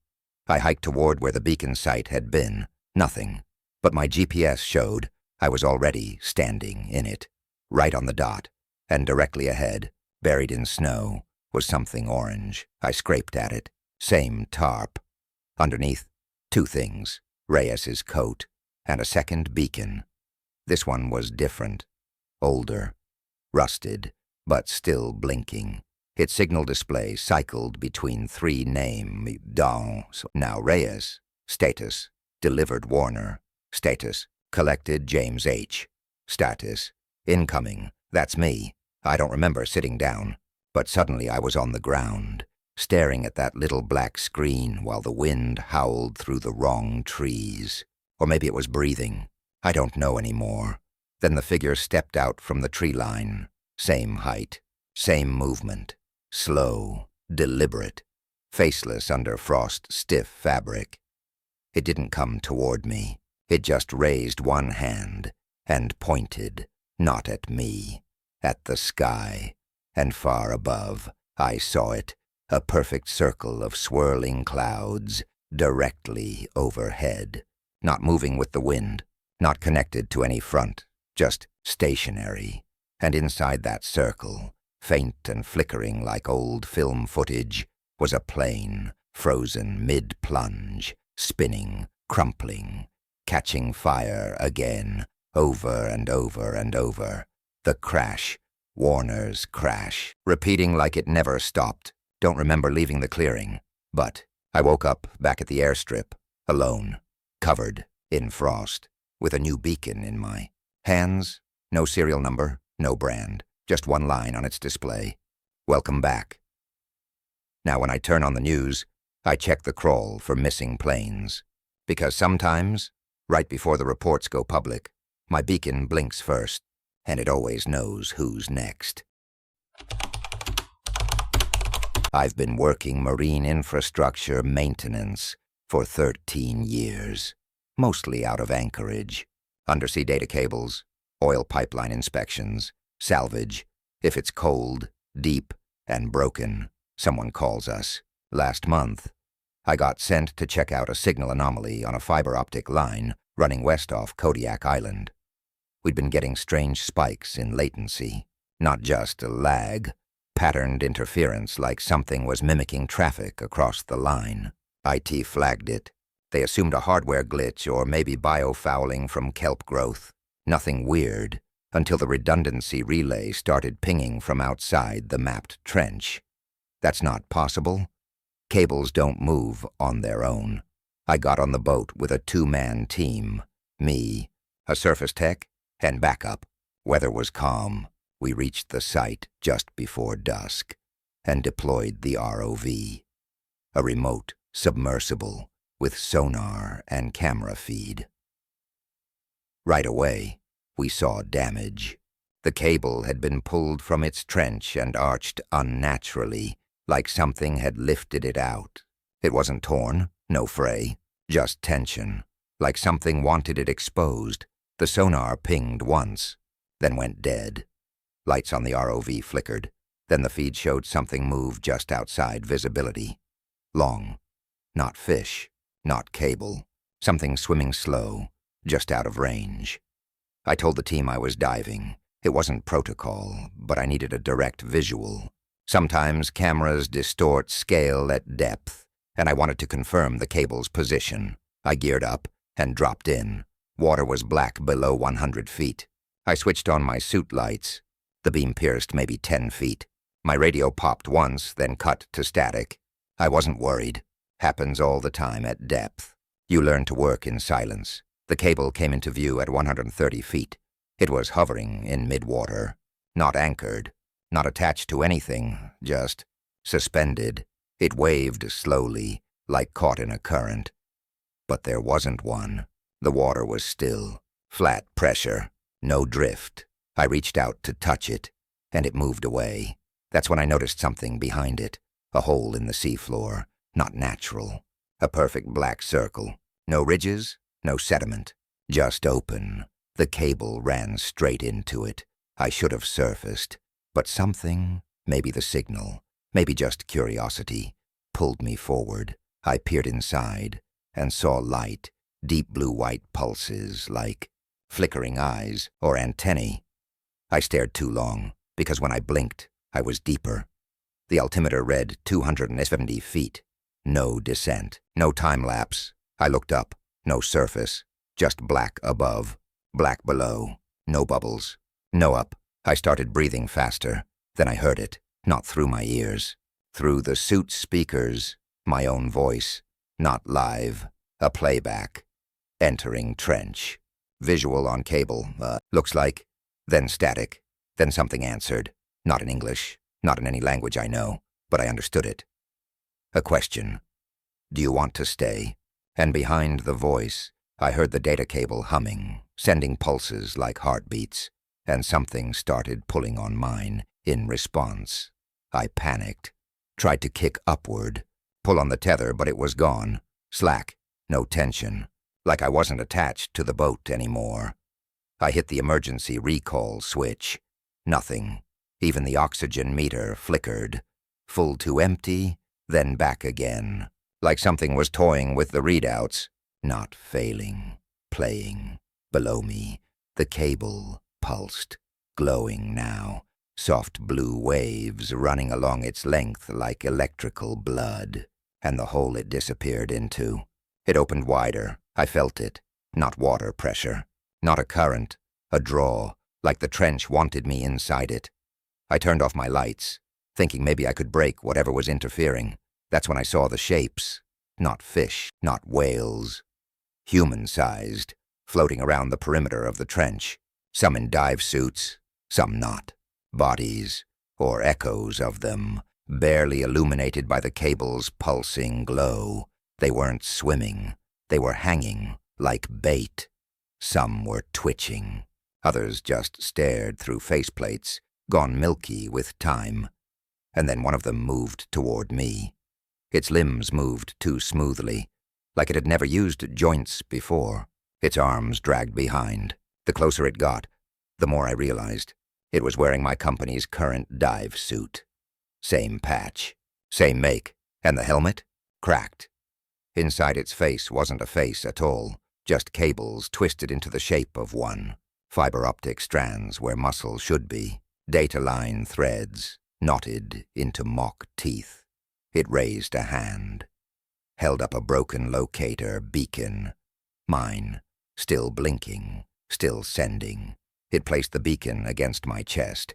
I hiked toward where the beacon site had been. Nothing. But my GPS showed I was already standing in it, right on the dot, and directly ahead, buried in snow, was something orange. I scraped at it. Same tarp. Underneath, 2 things, Reyes's coat and a second beacon. This one was different, older, rusted, but still blinking. Its signal display cycled between 3 names, now Reyes, status, delivered Warner, status, collected James H., status, incoming, that's me. I don't remember sitting down, but suddenly I was on the ground, staring at that little black screen while the wind howled through the wrong trees. Or maybe it was breathing. I don't know anymore. Then the figure stepped out from the tree line. Same height, same movement. Slow, deliberate, faceless under frost-stiff fabric. It didn't come toward me. It just raised one hand and pointed, not at me, at the sky. And far above, I saw it, a perfect circle of swirling clouds directly overhead. Not moving with the wind, not connected to any front, just stationary. And inside that circle, faint and flickering like old film footage, was a plane, frozen mid-plunge, spinning, crumpling, catching fire again, over and over and over. The crash, Warner's crash, repeating like it never stopped. Don't remember leaving the clearing, but I woke up back at the airstrip, alone, covered in frost, with a new beacon in my hands. No serial number, no brand, just one line on its display. Welcome back. Now when I turn on the news, I check the crawl for missing planes. Because sometimes, right before the reports go public, my beacon blinks first, and it always knows who's next. I've been working marine infrastructure maintenance for 13 years, mostly out of Anchorage. Undersea data cables, oil pipeline inspections, salvage. If it's cold, deep, and broken, someone calls us. Last month, I got sent to check out a signal anomaly on a fiber optic line running west off Kodiak Island. We'd been getting strange spikes in latency, not just a lag, patterned interference like something was mimicking traffic across the line. IT flagged it. They assumed a hardware glitch or maybe biofouling from kelp growth. Nothing weird, until the redundancy relay started pinging from outside the mapped trench. That's not possible. Cables don't move on their own. I got on the boat with a two-man team. Me, a surface tech, and backup. Weather was calm. We reached the site just before dusk and deployed the ROV, a remote submersible with sonar and camera feed. Right away, we saw damage. The cable had been pulled from its trench and arched unnaturally, like something had lifted it out. It wasn't torn, no fray, just tension, like something wanted it exposed. The sonar pinged once, then went dead. Lights on the ROV flickered. Then the feed showed something move just outside visibility. Long. Not fish, not cable. Something swimming slow, just out of range. I told the team I was diving. It wasn't protocol, but I needed a direct visual. Sometimes cameras distort scale at depth, and I wanted to confirm the cable's position. I geared up and dropped in. Water was black below 100 feet. I switched on my suit lights. The beam pierced maybe 10 feet. My radio popped once, then cut to static. I wasn't worried. Happens all the time at depth. You learn to work in silence. The cable came into view at 130 feet. It was hovering in mid-water. Not anchored. Not attached to anything. Just suspended. It waved slowly, like caught in a current. But there wasn't one. The water was still. Flat pressure. No drift. I reached out to touch it, and it moved away. That's when I noticed something behind it. A hole in the seafloor. Not natural. A perfect black circle. No ridges, no sediment. Just open. The cable ran straight into it. I should have surfaced. But something, maybe the signal, maybe just curiosity, pulled me forward. I peered inside and saw light, deep blue-white pulses like flickering eyes or antennae. I stared too long, because when I blinked, I was deeper. The altimeter read 270 feet. No descent, no time lapse. I looked up, no surface, just black above, black below, no bubbles, no up. I started breathing faster. Then I heard it, not through my ears. Through the suit speakers, my own voice, not live, a playback. Entering trench. Visual on cable, looks like. Then static. Then something answered. Not in English, not in any language I know, but I understood it. A question. Do you want to stay? And behind the voice, I heard the data cable humming, sending pulses like heartbeats, and something started pulling on mine in response. I panicked. Tried to kick upward, pull on the tether, but it was gone. Slack, no tension, like I wasn't attached to the boat anymore. I hit the emergency recall switch. Nothing. Even the oxygen meter flickered. Full to empty, then back again. Like something was toying with the readouts. Not failing. Playing. Below me, the cable pulsed. Glowing now. Soft blue waves running along its length like electrical blood. And the hole it disappeared into. It opened wider. I felt it. Not water pressure. Not a current. A draw. Like the trench wanted me inside it. I turned off my lights, thinking maybe I could break whatever was interfering. That's when I saw the shapes. Not fish, not whales. Human-sized, floating around the perimeter of the trench. Some in dive suits, some not. Bodies, or echoes of them, barely illuminated by the cable's pulsing glow. They weren't swimming. They were hanging, like bait. Some were twitching. Others just stared through faceplates, gone milky with time. And then one of them moved toward me. Its limbs moved too smoothly, like it had never used joints before. Its arms dragged behind. The closer it got, the more I realized it was wearing my company's current dive suit. Same patch, same make, and the helmet? Cracked. Inside its face wasn't a face at all, just cables twisted into the shape of one. Fiber optic strands where muscle should be. Data line threads. knotted into mock teeth. It raised a hand, held up a broken locator beacon. Mine, still blinking, still sending. It placed the beacon against my chest.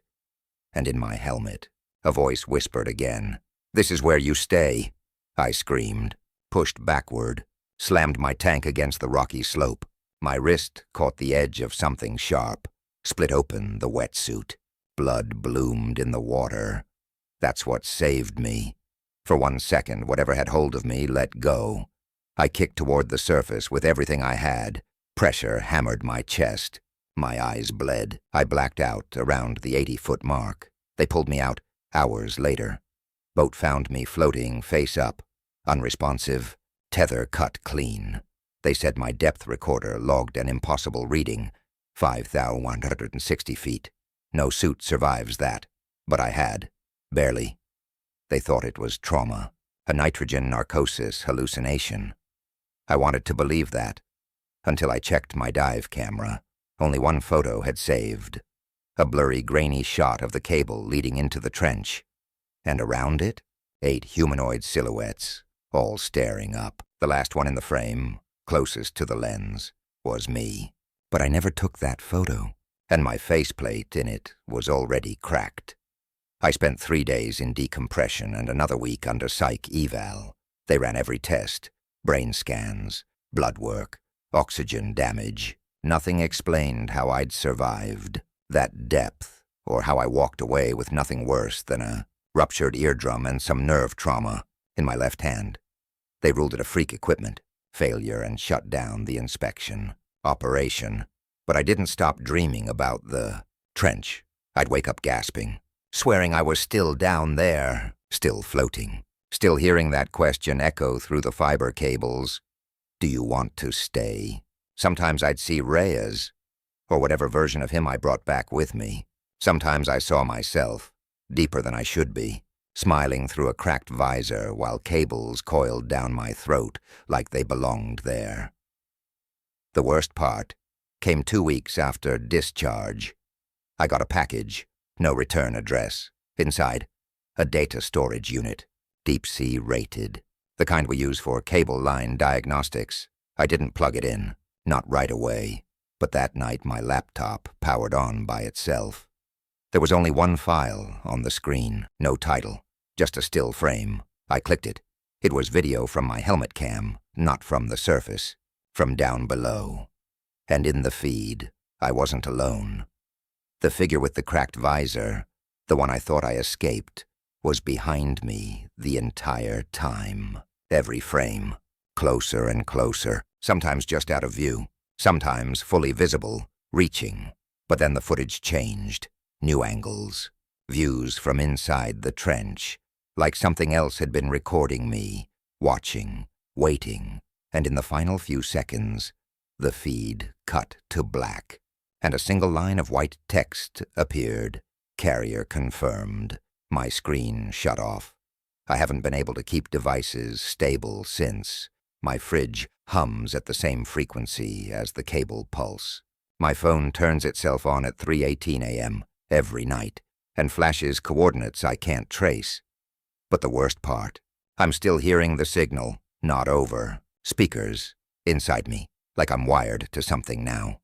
And in my helmet, a voice whispered again, "This is where you stay." I screamed, pushed backward, slammed my tank against the rocky slope. My wrist caught the edge of something sharp, split open the wetsuit. Blood bloomed in the water. That's what saved me. For 1 second, whatever had hold of me let go. I kicked toward the surface with everything I had. Pressure hammered my chest. My eyes bled. I blacked out around the 80-foot mark. They pulled me out hours later. Boat found me floating face up, unresponsive, tether cut clean. They said my depth recorder logged an impossible reading, 5,160 feet. No suit survives that, but I had. Barely. They thought it was trauma, a nitrogen narcosis hallucination. I wanted to believe that, until I checked my dive camera. Only one photo had saved. A blurry, grainy shot of the cable leading into the trench. And around it, 8 humanoid silhouettes, all staring up. The last one in the frame, closest to the lens, was me. But I never took that photo, and my faceplate in it was already cracked. I spent 3 days in decompression and another week under psych eval. They ran every test, brain scans, blood work, oxygen damage. Nothing explained how I'd survived that depth, or how I walked away with nothing worse than a ruptured eardrum and some nerve trauma in my left hand. They ruled it a freak equipment failure and shut down the inspection operation. But I didn't stop dreaming about the trench. I'd wake up gasping, swearing I was still down there, still floating, still hearing that question echo through the fiber cables. Do you want to stay? Sometimes I'd see Reyes, or whatever version of him I brought back with me. Sometimes I saw myself, deeper than I should be, smiling through a cracked visor while cables coiled down my throat like they belonged there. The worst part came 2 weeks after discharge. I got a package, no return address. Inside, a data storage unit, deep-sea rated, the kind we use for cable line diagnostics. I didn't plug it in, not right away, but that night my laptop powered on by itself. There was only one file on the screen, no title, just a still frame. I clicked it. It was video from my helmet cam, not from the surface, from down below. And in the feed, I wasn't alone. The figure with the cracked visor, the one I thought I escaped, was behind me the entire time. Every frame, closer and closer, sometimes just out of view, sometimes fully visible, reaching. But then the footage changed. New angles, views from inside the trench, like something else had been recording me, watching, waiting, and in the final few seconds, the feed cut to black, and a single line of white text appeared. Carrier confirmed. My screen shut off. I haven't been able to keep devices stable since. My fridge hums at the same frequency as the cable pulse. My phone turns itself on at 3:18 a.m. every night and flashes coordinates I can't trace. But the worst part, I'm still hearing the signal, not over. Speakers, inside me, like I'm wired to something now.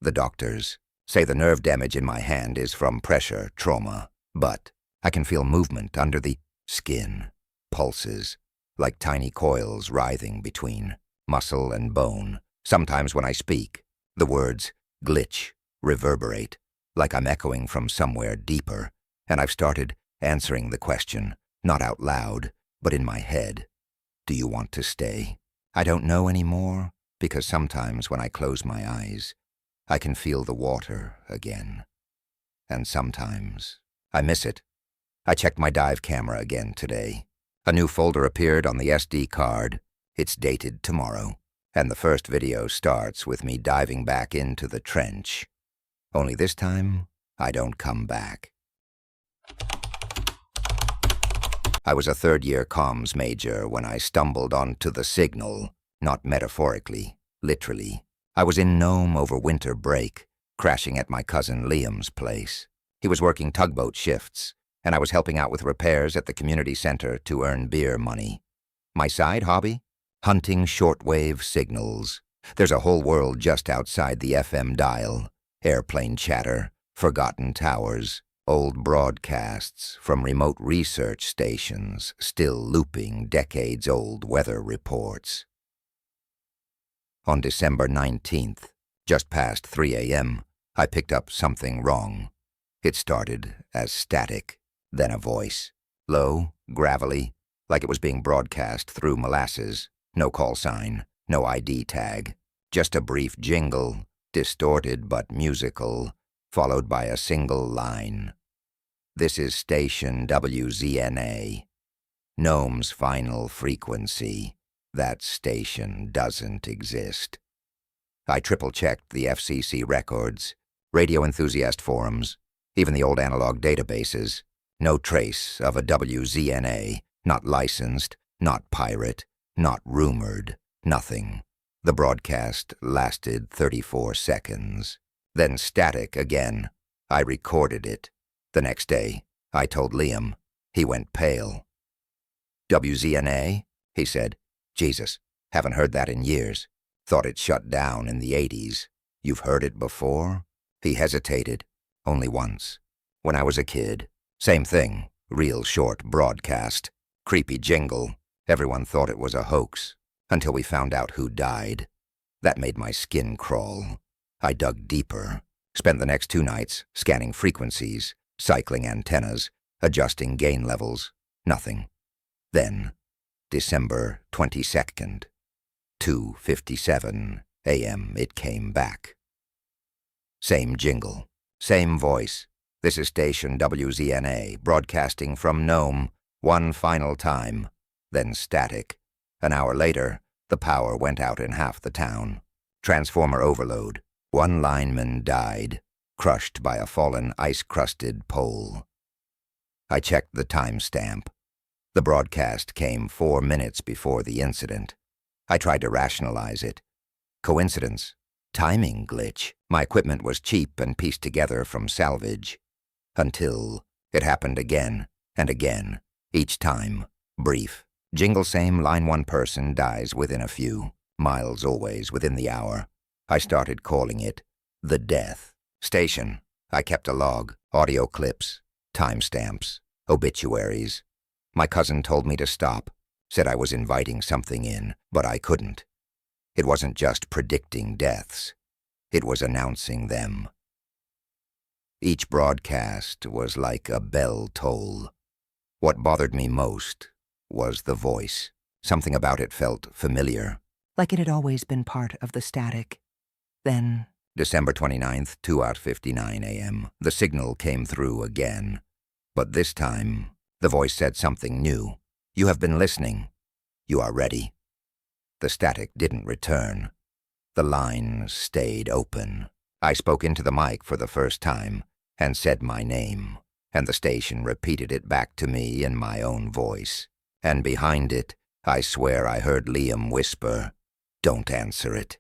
The doctors say the nerve damage in my hand is from pressure trauma, but I can feel movement under the skin, pulses, like tiny coils writhing between muscle and bone. Sometimes when I speak, the words glitch, reverberate, like I'm echoing from somewhere deeper, and I've started answering the question, not out loud, but in my head. Do you want to stay? I don't know anymore, because sometimes when I close my eyes, I can feel the water again. And sometimes I miss it. I checked my dive camera again today. A new folder appeared on the SD card. It's dated tomorrow, and the first video starts with me diving back into the trench. Only this time, I don't come back. I was a third-year comms major when I stumbled onto the signal, not metaphorically, literally. I was in Nome over winter break, crashing at my cousin Liam's place. He was working tugboat shifts, and I was helping out with repairs at the community center to earn beer money. My side hobby? Hunting shortwave signals. There's a whole world just outside the FM dial. Airplane chatter, forgotten towers, old broadcasts from remote research stations still looping decades-old weather reports. On December 19th, just past 3 a.m., I picked up something wrong. It started as static, then a voice. Low, gravelly, like it was being broadcast through molasses. No call sign, no ID tag. Just a brief jingle, distorted but musical, followed by a single line. This is station WZNA. Gnome's final frequency. That station doesn't exist. I triple-checked the FCC records, radio enthusiast forums, even the old analog databases. No trace of a WZNA, not licensed, not pirate, not rumored, nothing. The broadcast lasted 34 seconds. Then static again. I recorded it. The next day, I told Liam. He went pale. WZNA? He said. Jesus, haven't heard that in years. Thought it shut down in the 80s. You've heard it before? He hesitated. Only once. When I was a kid. Same thing. Real short broadcast. Creepy jingle. Everyone thought it was a hoax. Until we found out who died. That made my skin crawl. I dug deeper. Spent the next 2 nights scanning frequencies, cycling antennas, adjusting gain levels. Nothing. Then, December 22nd, 2:57 a.m. it came back. Same jingle, same voice. This is station WZNA, broadcasting from Nome, one final time, then static. An hour later, the power went out in half the town. Transformer overload. 1 lineman died, crushed by a fallen ice-crusted pole. I checked the timestamp. The broadcast came 4 minutes before the incident. I tried to rationalize it. Coincidence. Timing glitch. My equipment was cheap and pieced together from salvage. Until it happened again and again. Each time, brief. Jingle same, line 1 person dies within a few. Miles always within the hour. I started calling it the death station. I kept a log, audio clips, timestamps, obituaries. My cousin told me to stop, said I was inviting something in, but I couldn't. It wasn't just predicting deaths. It was announcing them. Each broadcast was like a bell toll. What bothered me most was the voice. Something about it felt familiar. Like it had always been part of the static. Then, December 29th, 2:59 a.m., the signal came through again. But this time, the voice said something new. You have been listening. You are ready. The static didn't return. The line stayed open. I spoke into the mic for the first time and said my name, and the station repeated it back to me in my own voice. And behind it, I swear I heard Liam whisper, "Don't answer it."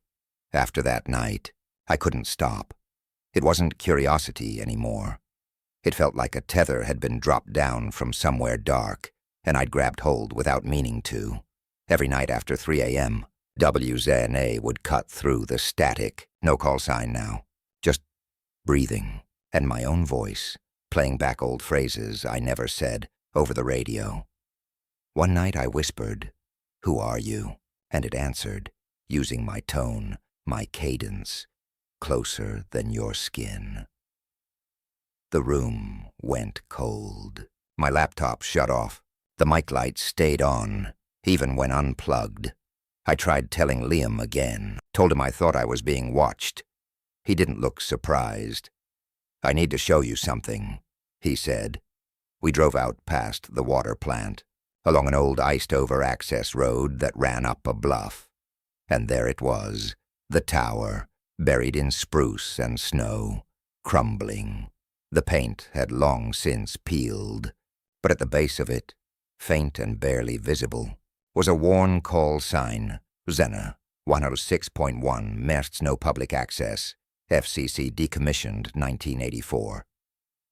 After that night, I couldn't stop. It wasn't curiosity anymore. It felt like a tether had been dropped down from somewhere dark, and I'd grabbed hold without meaning to. Every night after 3 a.m., WZNA would cut through the static. No call sign now. Just breathing, and my own voice, playing back old phrases I never said over the radio. One night I whispered, "Who are you?" And it answered, using my tone, my cadence, closer than your skin. The room went cold. My laptop shut off. The mic light stayed on, even when unplugged. I tried telling Liam again, told him I thought I was being watched. He didn't look surprised. "I need to show you something," he said. We drove out past the water plant, along an old iced-over access road that ran up a bluff. And there it was, the tower, buried in spruce and snow, crumbling. The paint had long since peeled, but at the base of it, faint and barely visible, was a worn call sign, Zenner, 106.1 Mertz no public access, FCC decommissioned 1984.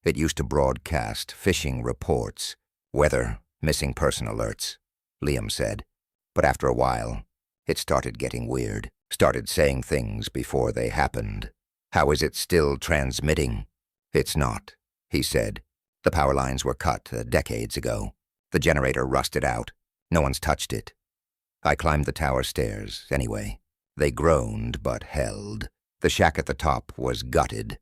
It used to broadcast fishing reports, weather, missing person alerts, Liam said. But after a while, it started getting weird, started saying things before they happened. How is it still transmitting? It's not, he said. The power lines were cut decades ago. The generator rusted out. No one's touched it. I climbed the tower stairs, anyway. They groaned but held. The shack at the top was gutted.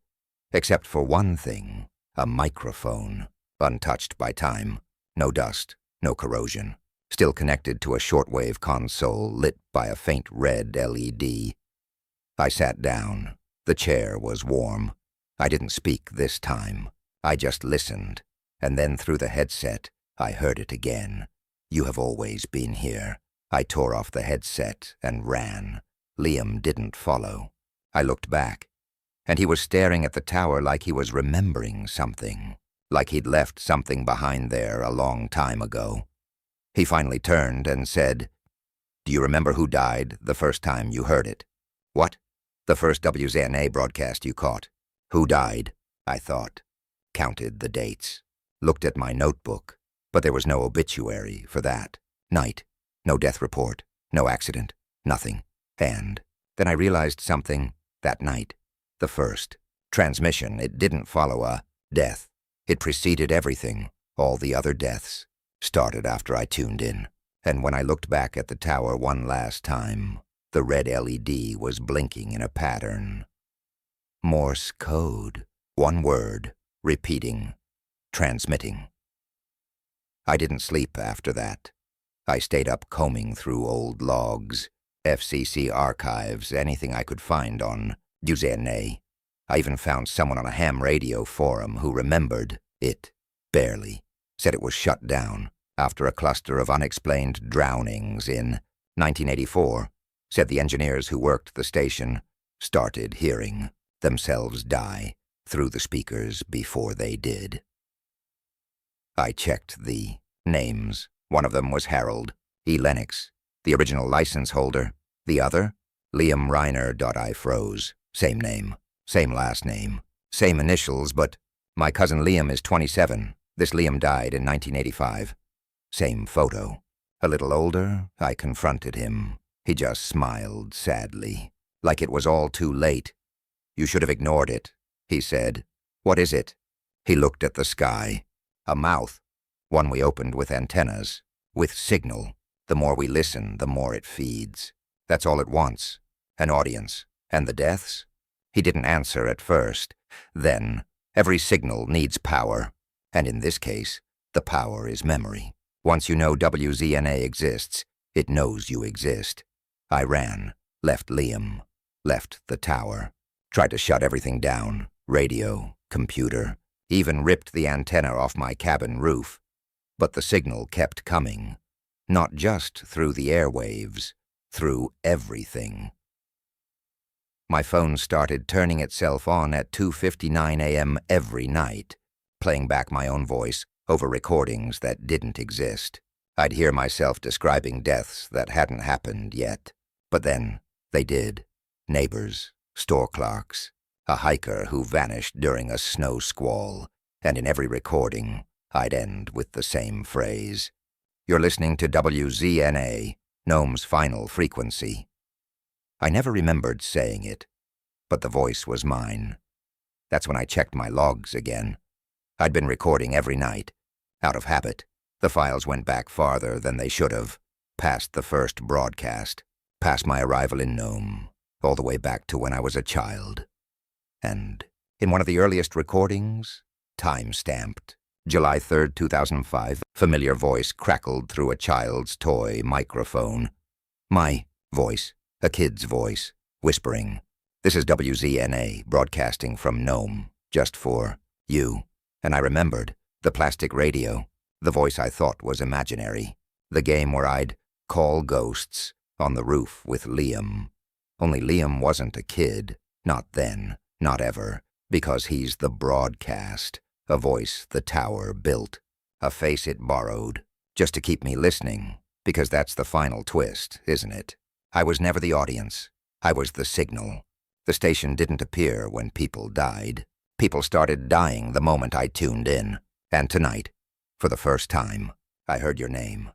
Except for one thing, a microphone, untouched by time. No dust, no corrosion. Still connected to a shortwave console lit by a faint red LED. I sat down. The chair was warm. I didn't speak this time. I just listened. And then through the headset, I heard it again. You have always been here. I tore off the headset and ran. Liam didn't follow. I looked back, and he was staring at the tower like he was remembering something, like he'd left something behind there a long time ago. He finally turned and said, "Do you remember who died the first time you heard it?" "What?" "The first WZNA broadcast you caught." "Who died?" I thought. Counted the dates. Looked at my notebook, but there was no obituary for that night. No death report, no accident, nothing. And then I realized something that night. The first transmission, it didn't follow a death. It preceded everything. All the other deaths started after I tuned in. And when I looked back at the tower one last time, the red LED was blinking in a pattern. Morse code. One word, repeating, transmitting. I didn't sleep after that. I stayed up combing through old logs, FCC archives, anything I could find on WZNA. I even found someone on a ham radio forum who remembered it, barely. Said it was shut down after a cluster of unexplained drownings in 1984. Said the engineers who worked the station started hearing themselves die through the speakers before they did. I checked the names. One of them was Harold E. Lennox, the original license holder. The other, Liam Reiner. I froze. Same name, same last name, same initials, but my cousin Liam is 27. This Liam died in 1985. Same photo. A little older, I confronted him. He just smiled sadly, like it was all too late. "You should have ignored it," he said. "What is it?" He looked at the sky. "A mouth. One we opened with antennas, with signal. The more we listen, the more it feeds. That's all it wants. An audience. And the deaths?" He didn't answer at first. Then, every signal needs power. And in this case, the power is memory. Once you know WZNA exists, it knows you exist. I ran, left Liam, left the tower. Tried to shut everything down. Radio, computer. Even ripped the antenna off my cabin roof. But the signal kept coming. Not just through the airwaves, through everything. My phone started turning itself on at 2:59 a.m. every night, playing back my own voice over recordings that didn't exist. I'd hear myself describing deaths that hadn't happened yet. But then, they did. Neighbors, store clerks, a hiker who vanished during a snow squall, and in every recording, I'd end with the same phrase. "You're listening to WZNA, Nome's final frequency." I never remembered saying it, but the voice was mine. That's when I checked my logs again. I'd been recording every night, out of habit. The files went back farther than they should have, past the first broadcast, past my arrival in Nome, all the way back to when I was a child. And in one of the earliest recordings, time-stamped, July 3rd, 2005, familiar voice crackled through a child's toy microphone. My voice, a kid's voice, whispering, "This is WZNA, broadcasting from Nome, just for you." And I remembered the plastic radio, the voice I thought was imaginary, the game where I'd call ghosts on the roof with Liam. Only Liam wasn't a kid, not then, not ever, because he's the broadcast, a voice the tower built, a face it borrowed, just to keep me listening, because that's the final twist, isn't it? I was never the audience. I was the signal. The station didn't appear when people died. People started dying the moment I tuned in. And tonight, for the first time, I heard your name.